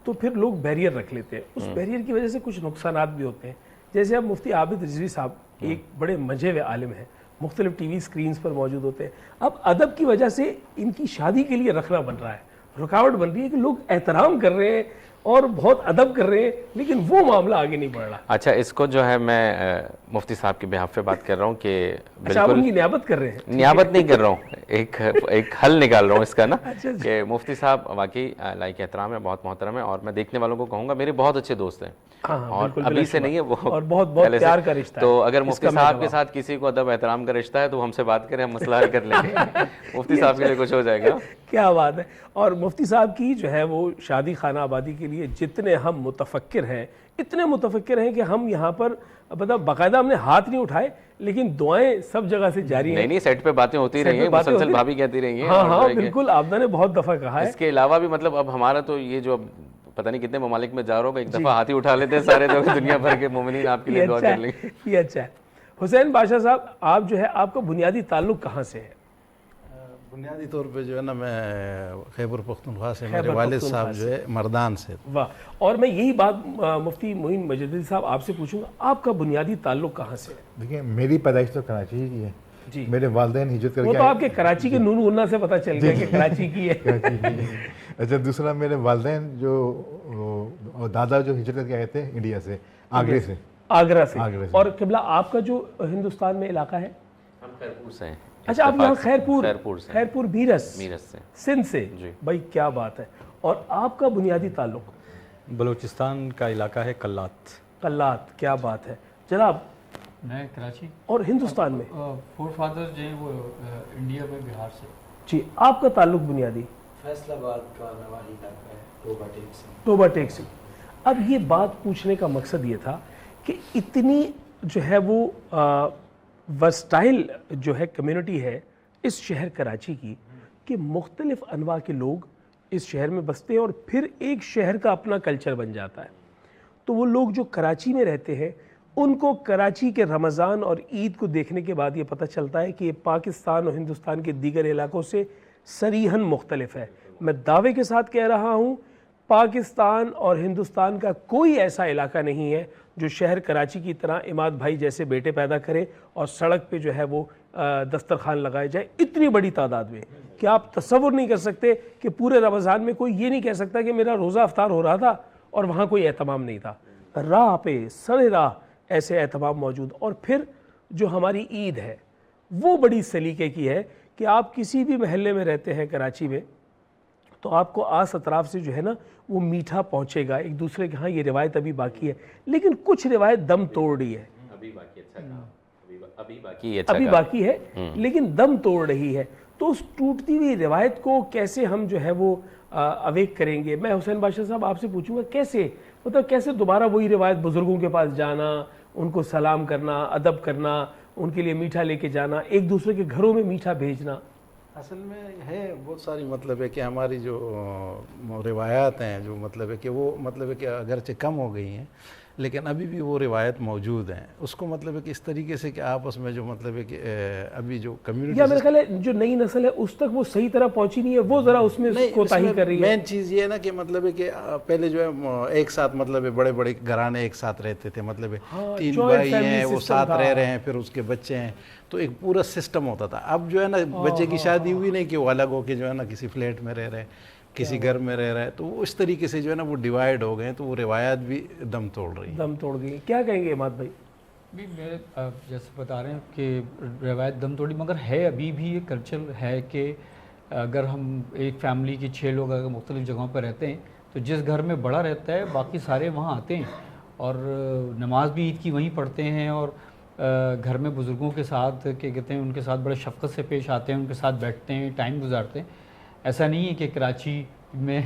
تو پھر لوگ بیریئر رکھ لیتے ہیں. اس بیریئر کی وجہ سے کچھ نقصانات بھی ہوتے ہیں. جیسے اب مفتی عابد رضوی صاحب ایک بڑے منجھے ہوئے عالم ہیں, مختلف ٹی وی اسکرینز پر موجود ہوتے ہیں. اب ادب کی وجہ سے ان کی شادی کے لیے رکھنا بن رہا ہے, رکاوٹ بن رہی ہے کہ لوگ احترام کر رہے ہیں اور بہت ادب کر رہے ہیں, لیکن وہ معاملہ آگے نہیں بڑھ رہا. اچھا, اس کو جو ہے میں مفتی صاحب کے بہاف پہ بات کر رہا ہوں کہ آپ ان کی نیابت کر رہے ہیں؟ نیابت نہیں کر رہا ہوں, ایک حل نکال رہا ہوں اس کا نا, کہ مفتی صاحب واقعی لائق احترام ہے, بہت محترم ہے, اور میں دیکھنے والوں کو کہوں گا میرے بہت اچھے دوست ہیں, اور ابھی سے نہیں ہے, وہ بہت پیار کا رشتہ ہے. تو اگر مفتی صاحب کے ساتھ کسی کو ادب احترام کا رشتہ ہے تو ہم سے بات کریں, ہم مسئلہ حل کر لیں گے. مفتی صاحب کے لیے کچھ ہو جائے گا. کیا بات ہے. اور مفتی صاحب کی جو ہے وہ شادی خانہ آبادی کے لیے جتنے ہم متفکر ہیں, اتنے متفکر ہیں کہ ہم یہاں پر باقاعدہ ہم نے ہاتھ نہیں اٹھائے, لیکن دعائیں سب جگہ سے جاری ہیں. نہیں, سیٹ پہ باتیں ہوتی رہی ہیں, مسلسل بھابھی کہتی رہی ہیں. ہاں بالکل, آبدہ نے بہت دفعہ کہا ہے. اس کے علاوہ بھی مطلب اب ہمارا تو یہ جو پتہ نہیں کتنے ممالک میں جا رہا ہوگا, ایک دفعہ ہاتھ ہی اٹھا لیتے ہیں سارے لوگ, دنیا بھر کے مومنین آپ کے لیے دعا کر لیں گے. یہ اچھا ہے. حسین بادشاہ صاحب, آپ جو ہے آپ کا بنیادی تعلق کہاں سے ہے؟ بنیادی طور پہ جو ہے نا میں خیبر پختونخوا سے، میرے والد صاحب جو ہے مردان سے. واہ. اور میں یہی بات مفتی معین مجددی صاحب آپ سے پوچھوں گا، آپ کا بنیادی تعلق کہاں سے ہے؟ دیکھیں میری پیدائش تو کراچی ہی کی ہے جی. میرے والدین ہجرت کر وہ کے تو آپ کے کراچی کے نون غنہ سے پتہ چل گیا کہ کراچی کی ہے. اچھا دوسرا میرے والدین جو دادا جو ہجرت کر کے آئے تھے انڈیا سے، آگرے سے. آگرہ سے. اور قبلہ آپ کا جو ہندوستان میں علاقہ ہے؟ ہم خیرپور سے ہیں. اچھا آپ یہاں خیرپور میرس سے سندھ سے. بھائی کیا بات ہے. اور آپ کا بنیادی تعلق؟ بلوچستان کا علاقہ ہے کلات. کلات. کیا بات ہے جناب. میں کراچی. اور ہندوستان میں فور فادر جو ہیں وہ انڈیا میں بہار سے. جی. آپ کا تعلق بنیادی؟ فیصل آباد کا نواحی علاقہ ہے، ٹوبہ ٹیک سے. ٹوبہ ٹیک سے. اب یہ بات پوچھنے کا مقصد یہ تھا کہ اتنی جو ہے وہ ورسٹائل جو ہے کمیونٹی ہے اس شہر کراچی کی، کہ مختلف انواع کے لوگ اس شہر میں بستے ہیں اور پھر ایک شہر کا اپنا کلچر بن جاتا ہے. تو وہ لوگ جو کراچی میں رہتے ہیں ان کو کراچی کے رمضان اور عید کو دیکھنے کے بعد یہ پتہ چلتا ہے کہ یہ پاکستان اور ہندوستان کے دیگر علاقوں سے صریحاً مختلف ہے. میں دعوے کے ساتھ کہہ رہا ہوں پاکستان اور ہندوستان کا کوئی ایسا علاقہ نہیں ہے جو شہر کراچی کی طرح عماد بھائی جیسے بیٹے پیدا کرے اور سڑک پہ جو ہے وہ دسترخوان لگائے جائے اتنی بڑی تعداد میں کہ آپ تصور نہیں کر سکتے کہ پورے رمضان میں کوئی یہ نہیں کہہ سکتا کہ میرا روزہ افطار ہو رہا تھا اور وہاں کوئی اہتمام نہیں تھا. راہ پہ سر راہ ایسے اہتمام موجود. اور پھر جو ہماری عید ہے وہ بڑی سلیقے کی ہے کہ آپ کسی بھی محلے میں رہتے ہیں کراچی میں تو آپ کو آس اطراف سے جو ہے نا وہ میٹھا پہنچے گا. ایک دوسرے کے ہاں یہ روایت ابھی باقی ہے لیکن کچھ روایت دم توڑ رہی ہے. ابھی باقی ہے لیکن دم توڑ رہی ہے. تو اس ٹوٹتی ہوئی روایت کو کیسے ہم جو ہے وہ اویک کریں گے؟ میں حسین بادشاہ صاحب آپ سے پوچھوں گا کیسے، مطلب کیسے دوبارہ وہی روایت، بزرگوں کے پاس جانا، ان کو سلام کرنا، ادب کرنا، ان کے لیے میٹھا لے کے جانا، ایک دوسرے کے گھروں میں میٹھا بھیجنا. اصل میں ہے بہت ساری مطلب ہے کہ ہماری جو روایات ہیں جو مطلب ہے کہ وہ مطلب ہے کہ اگرچہ کم ہو گئی ہیں لیکن ابھی بھی وہ روایت موجود ہیں. اس کو مطلب ہے کہ اس طریقے سے کہ آپس میں جو مطلب ہے کہ ابھی جو کمیونٹی یا میرا خیال ہے جو نئی نسل ہے اس تک وہ صحیح طرح پہنچی نہیں ہے، وہ ذرا اس میں کوتاہی کر رہی ہے. مین چیز یہ ہے نا کہ مطلب ہے کہ پہلے جو ہے ایک ساتھ مطلب ہے بڑے بڑے گھرانے ایک ساتھ رہتے تھے، مطلب ہے 3 بھائی ہیں وہ ساتھ رہ رہے ہیں، پھر اس کے بچے ہیں، تو ایک پورا سسٹم ہوتا تھا. اب جو ہے نا بچے کی شادی ہوئی نہیں کہ وہ الگ ہو کے جو ہے نا کسی فلیٹ میں رہ رہے ہیں، کسی گھر میں رہ رہا ہے، تو وہ اس طریقے سے جو ہے نا وہ ڈیوائیڈ ہو گئے، تو وہ روایات بھی دم توڑ رہی ہیں. دم توڑ گئی. کیا کہیں گے عماد بھائی؟ میرے جیسے بتا رہے ہیں کہ روایت دم توڑی، مگر ہے ابھی بھی یہ کلچر ہے کہ اگر ہم ایک فیملی کی 6 لوگ اگر مختلف جگہوں پہ رہتے ہیں تو جس گھر میں بڑا رہتا ہے باقی سارے وہاں آتے ہیں اور نماز بھی عید کی وہیں پڑھتے ہیں اور گھر میں بزرگوں کے ساتھ کہ کہتے ہیں ان کے ساتھ بڑے شفقت سے پیش آتے ہیں، ان کے ساتھ بیٹھتے ہیں، ٹائم گزارتے ہیں. ایسا نہیں ہے کہ کراچی میں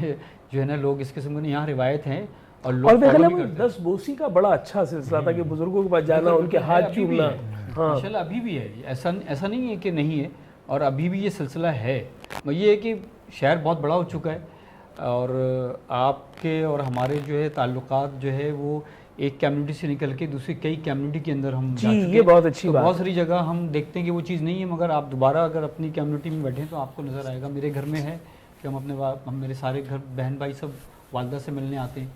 جو ہے نا لوگ اس قسم کی یہاں روایت ہیں اور لوگ دس بوسی کا بڑا اچھا سلسلہ تھا کہ بزرگوں کے پاس جانا، ان کے ہاتھ چومنا. ماشاءاللہ ابھی بھی ہے، ایسا نہیں ہے کہ نہیں ہے، اور ابھی بھی یہ سلسلہ ہے. یہ ہے کہ شہر بہت بڑا ہو چکا ہے اور آپ کے اور ہمارے جو ہے تعلقات جو ہے وہ ایک کمیونٹی سے نکل کے دوسری کئی کمیونٹی کے اندر ہم جا چکے ہیں. یہ بہت اچھی بات. بہت ساری جگہ ہم دیکھتے ہیں کہ وہ چیز نہیں ہے، مگر آپ دوبارہ اگر اپنی کمیونٹی میں بیٹھیں تو آپ کو نظر آئے گا. میرے گھر میں ہے کہ ہم میرے سارے گھر بہن بھائی سب والدہ سے ملنے آتے ہیں،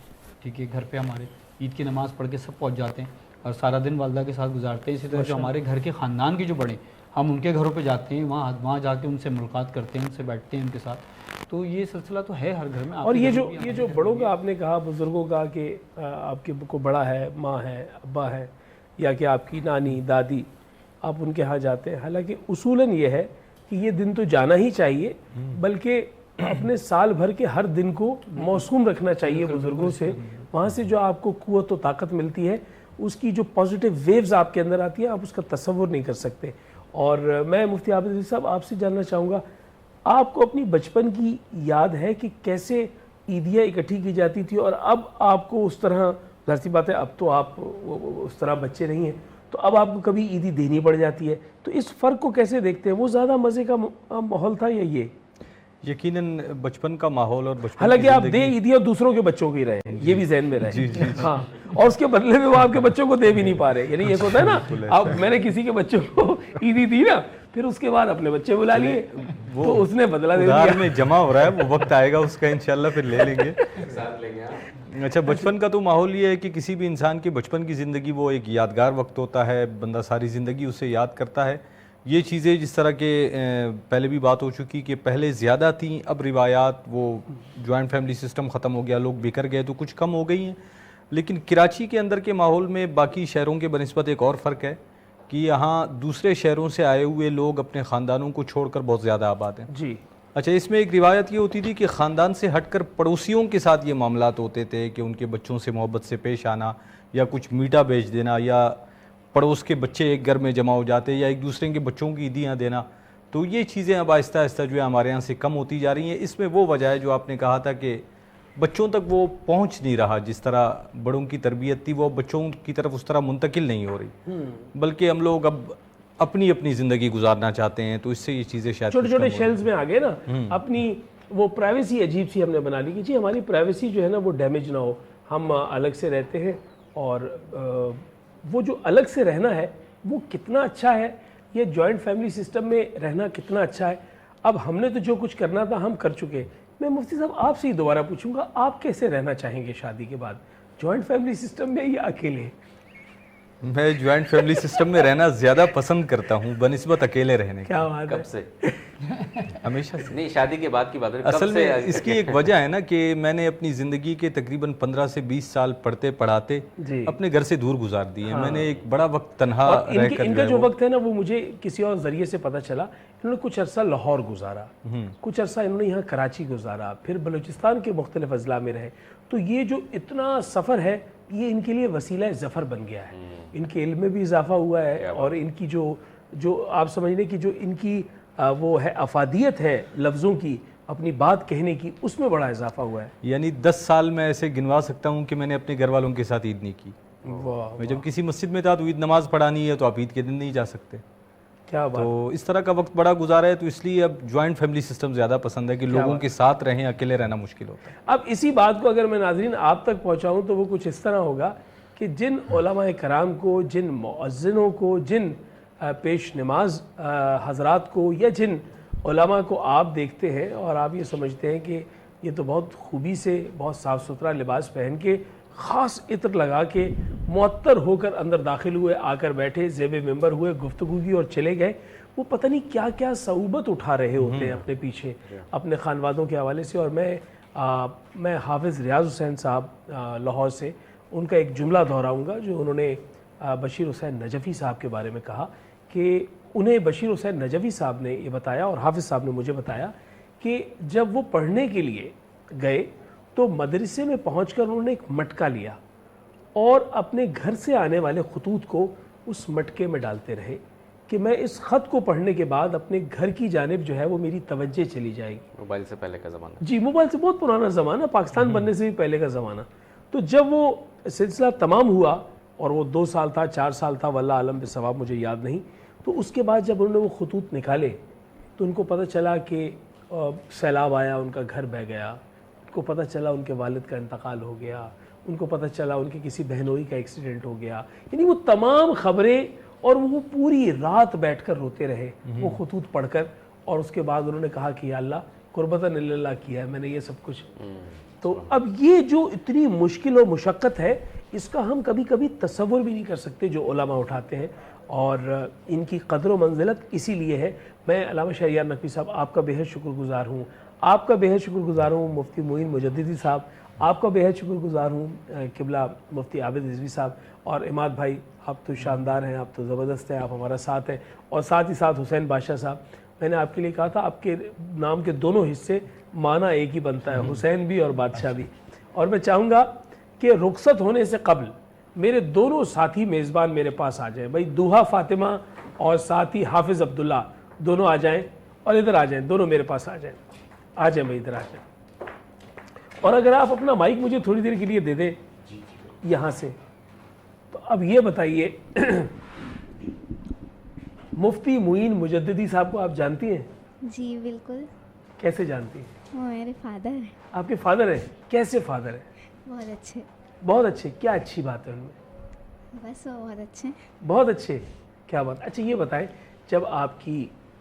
ٹھیک ہے، گھر پہ ہمارے عید کی نماز پڑھ کے سب پہنچ جاتے ہیں اور سارا دن والدہ کے ساتھ گزارتے ہیں. اسی طرح جو ہمارے گھر کے خاندان کے جو بڑے ہم ان کے گھروں پہ جاتے ہیں، وہاں جا کے ان سے ملاقات کرتے ہیں، ان سے بیٹھتے ہیں ان کے ساتھ. تو یہ سلسلہ تو ہے ہر گھر میں. اور یہ جو بڑوں کا آپ نے کہا، بزرگوں کا کہ آپ کے کو بڑا ہے، ماں ہے، ابا ہے، یا کہ آپ کی نانی دادی، آپ ان کے ہاں جاتے ہیں. حالانکہ اصولاً یہ ہے کہ یہ دن تو جانا ہی چاہیے، بلکہ اپنے سال بھر کے ہر دن کو موسوم رکھنا چاہیے بزرگوں سے. وہاں سے جو آپ کو قوت و طاقت ملتی ہے، اس کی جو پازیٹیو ویوز آپ کے اندر آتی ہیں، آپ اس کا تصور نہیں کر سکتے. اور میں مفتی عابد علی صاحب آپ سے جاننا چاہوں گا، آپ کو اپنی بچپن کی یاد ہے کہ کیسے عیدیاں اکٹھی کی جاتی تھی، اور اب آپ کو اس طرح، ظاہر سی بات ہے اب تو آپ اس طرح بچے نہیں ہیں، تو اب آپ کو کبھی عیدی دینی پڑ جاتی ہے، تو اس فرق کو کیسے دیکھتے ہیں؟ وہ زیادہ مزے کا ماحول تھا یا یہ؟ یقیناً بچپن کا ماحول اور بچپن، حالانکہ آپ دے عیدیاں دوسروں کے بچوں کی رہے ہیں، یہ بھی ذہن میں رہے. ہاں، اور اس کے بدلے میں وہ آپ کے بچوں کو دے بھی نہیں پا رہے. یعنی یہ ہوتا ہے نا، اب میں نے کسی کے بچوں کو عیدی دی نا، پھر اس کے بعد اپنے بچے بلا لیے. تو اس نے بدلا دے ادھار دیا. میں جمع ہو رہا ہے, وہ وقت آئے گا اس کا انشاءاللہ پھر لے لیں گے. اچھا, بچپن کا تو ماحول یہ ہے کہ کسی بھی انسان کی بچپن کی زندگی وہ ایک یادگار وقت ہوتا ہے, بندہ ساری زندگی اسے یاد کرتا ہے. یہ چیزیں جس طرح کے پہلے بھی بات ہو چکی کہ پہلے زیادہ تھیں, اب روایات, وہ جوائنٹ فیملی سسٹم ختم ہو گیا, لوگ بکھر گئے تو کچھ کم ہو گئی ہیں. لیکن کراچی کے اندر کے ماحول میں باقی شہروں کے بنسبت ایک اور فرق ہے کہ یہاں دوسرے شہروں سے آئے ہوئے لوگ اپنے خاندانوں کو چھوڑ کر بہت زیادہ آباد ہیں. جی. اچھا, اس میں ایک روایت یہ ہوتی تھی کہ خاندان سے ہٹ کر پڑوسیوں کے ساتھ یہ معاملات ہوتے تھے کہ ان کے بچوں سے محبت سے پیش آنا, یا کچھ میٹھا بیچ دینا, یا پڑوس کے بچے ایک گھر میں جمع ہو جاتے, یا ایک دوسرے کے بچوں کی عیدیاں دینا. تو یہ چیزیں اب آہستہ آہستہ جو ہے ہمارے یہاں سے کم ہوتی جا رہی ہیں. اس میں وہ وجہ ہے جو آپ نے کہا تھا کہ بچوں تک وہ پہنچ نہیں رہا, جس طرح بڑوں کی تربیت تھی وہ بچوں کی طرف اس طرح منتقل نہیں ہو رہی, بلکہ ہم لوگ اب اپنی اپنی زندگی گزارنا چاہتے ہیں. تو اس سے یہ چیزیں شاید چھوٹے چھوٹے شیلز میں آ گئے نا, اپنی وہ پرائیویسی عجیب سی ہم نے بنا لی کہ جی ہماری پرائیویسی جو ہے نا وہ ڈیمیج نہ ہو, ہم الگ سے رہتے ہیں. اور وہ جو الگ سے رہنا ہے وہ کتنا اچھا ہے, یہ جوائنٹ فیملی سسٹم میں رہنا کتنا اچھا ہے. اب ہم نے تو جو کچھ کرنا تھا ہم کر چکے. میں مفتی صاحب آپ سے ہی دوبارہ پوچھوں گا, آپ کیسے رہنا چاہیں گے شادی کے بعد, جوائنٹ فیملی سسٹم میں یا اکیلے؟ میں جوائنٹ فیملی سسٹم میں رہنا زیادہ پسند کرتا ہوں بنسبت اکیلے رہنے کے. کیا بات ہے. کب سے؟ ہمیشہ سے. نہیں, شادی کے بعد کی بات ہے. اصل میں اس کی ایک وجہ ہے نا کہ میں نے اپنی زندگی کے تقریباً 15 سے 20 سال پڑھتے پڑھاتے اپنے گھر سے دور گزار دیے ہیں. میں نے ایک بڑا وقت تنہا رہ کر, ان کا جو وقت ہے نا وہ مجھے کسی اور ذریعے سے پتہ چلا. انہوں نے کچھ عرصہ لاہور گزارا, کچھ عرصہ انہوں نے یہاں کراچی گزارا, پھر بلوچستان کے مختلف اضلاع میں رہے. تو یہ جو اتنا سفر ہے یہ ان کے لیے وسیلہ ظفر بن گیا ہے. ان کے علم میں بھی اضافہ ہوا ہے, اور ان کی جو آپ سمجھنے کی جو ان کی وہ ہے افادیت ہے لفظوں کی, اپنی بات کہنے کی, اس میں بڑا اضافہ ہوا ہے. یعنی 10 سال میں ایسے گنوا سکتا ہوں کہ میں نے اپنے گھر والوں کے ساتھ عید نہیں کی. میں جب کسی مسجد میں تھا تو عید نماز پڑھانی ہے تو آپ عید کے دن نہیں جا سکتے. کیا بات. تو اس طرح کا وقت بڑا گزارا ہے, تو اس لیے اب جوائنٹ فیملی سسٹم زیادہ پسند ہے کہ لوگوں کے ساتھ رہیں, اکیلے رہنا مشکل ہوتا ہے. اب اسی بات کو اگر میں ناظرین آپ تک پہنچاؤں تو وہ کچھ اس طرح ہوگا کہ جن علماء کرام کو, جن مؤذنوں کو, جن پیش نماز حضرات کو, یا جن علماء کو آپ دیکھتے ہیں اور آپ یہ سمجھتے ہیں کہ یہ تو بہت خوبی سے بہت صاف ستھرا لباس پہن کے خاص عطر لگا کے معطر ہو کر اندر داخل ہوئے, آ کر بیٹھے, زیب ممبر ہوئے, گفتگو کی اور چلے گئے, وہ پتہ نہیں کیا کیا صعوبت اٹھا رہے ہوتے ہیں اپنے پیچھے اپنے خانوادوں کے حوالے سے. اور میں حافظ ریاض حسین صاحب لاہور سے, ان کا ایک جملہ دہراؤں گا جو انہوں نے بشیر حسین نجفی صاحب کے بارے میں کہا کہ انہیں بشیر حسین نجفی صاحب نے یہ بتایا اور حافظ صاحب نے مجھے بتایا کہ جب وہ پڑھنے کے لیے گئے تو مدرسے میں پہنچ کر انہوں نے ایک مٹکا لیا اور اپنے گھر سے آنے والے خطوط کو اس مٹکے میں ڈالتے رہے کہ میں اس خط کو پڑھنے کے بعد اپنے گھر کی جانب جو ہے وہ میری توجہ چلی جائے گی. موبائل سے پہلے کا زمانہ. جی, موبائل سے بہت پرانا زمانہ, پاکستان بننے سے بھی پہلے کا زمانہ. تو جب وہ سلسلہ تمام ہوا اور وہ 2 سال تھا 4 سال تھا, واللہ عالم بے ثواب, مجھے یاد نہیں, تو اس کے بعد جب انہوں نے وہ خطوط نکالے تو ان کو پتہ چلا کہ سیلاب آیا, ان کا گھر بہہ گیا, ان کو پتہ چلا ان کے والد کا انتقال ہو گیا, ان کو پتہ چلا ان کے کسی بہنوئی کا ایکسیڈنٹ ہو گیا. یعنی وہ تمام خبریں, اور وہ پوری رات بیٹھ کر روتے رہے وہ خطوط پڑھ کر. اور اس کے بعد انہوں نے کہا کہ یا اللہ قربتاً اللہ کیا ہے میں نے یہ سب کچھ. تو اب یہ جو اتنی مشکل و مشقت ہے اس کا ہم کبھی کبھی تصور بھی نہیں کر سکتے جو علماء اٹھاتے ہیں, اور ان کی قدر و منزلت اسی لیے ہے. میں علامہ شہریار نقوی صاحب آپ کا بے حد شکر گزار ہوں, آپ کا بے حد شکر گزار ہوں مفتی معین مجددی صاحب, آپ کا بے حد شکر گزار ہوں قبلہ مفتی عابد رضوی صاحب, اور عماد بھائی آپ تو شاندار ہیں, آپ تو زبردست ہیں, آپ ہمارا ساتھ ہیں, اور ساتھ ہی ساتھ حسین بادشاہ صاحب. میں نے آپ کے لیے کہا تھا آپ کے نام کے دونوں حصے معنی ایک ہی بنتا ہے, حسین بھی اور بادشاہ بھی. اور میں چاہوں گا کہ رخصت ہونے سے قبل میرے دونوں ساتھی میزبان میرے پاس آ جائیں. بھائی دوحہ فاطمہ اور ساتھی حافظ عبداللہ دونوں آ جائیں, اور ادھر آ جائیں, دونوں میرے پاس آ جائیں. آ جائیں بھائی, ادھر آ جائیں. اور اگر آپ اپنا مائک مجھے تھوڑی دیر کے لیے دے دیں یہاں سے. تو اب یہ بتائیے, مفتی معین مجددی صاحب کو آپ جانتی ہیں؟ جی بالکل. کیسے جانتی ہیں؟ وہ میرے فادر ہیں. آپ کے فادر ہیں؟ کیسے فادر ہیں؟ بہت اچھے. بہت اچھے. کیا اچھی بات ہے ان میں؟ بس وہ بہت اچھے. بہت اچھے. کیا بات. اچھا یہ بتائیں, جب آپ کی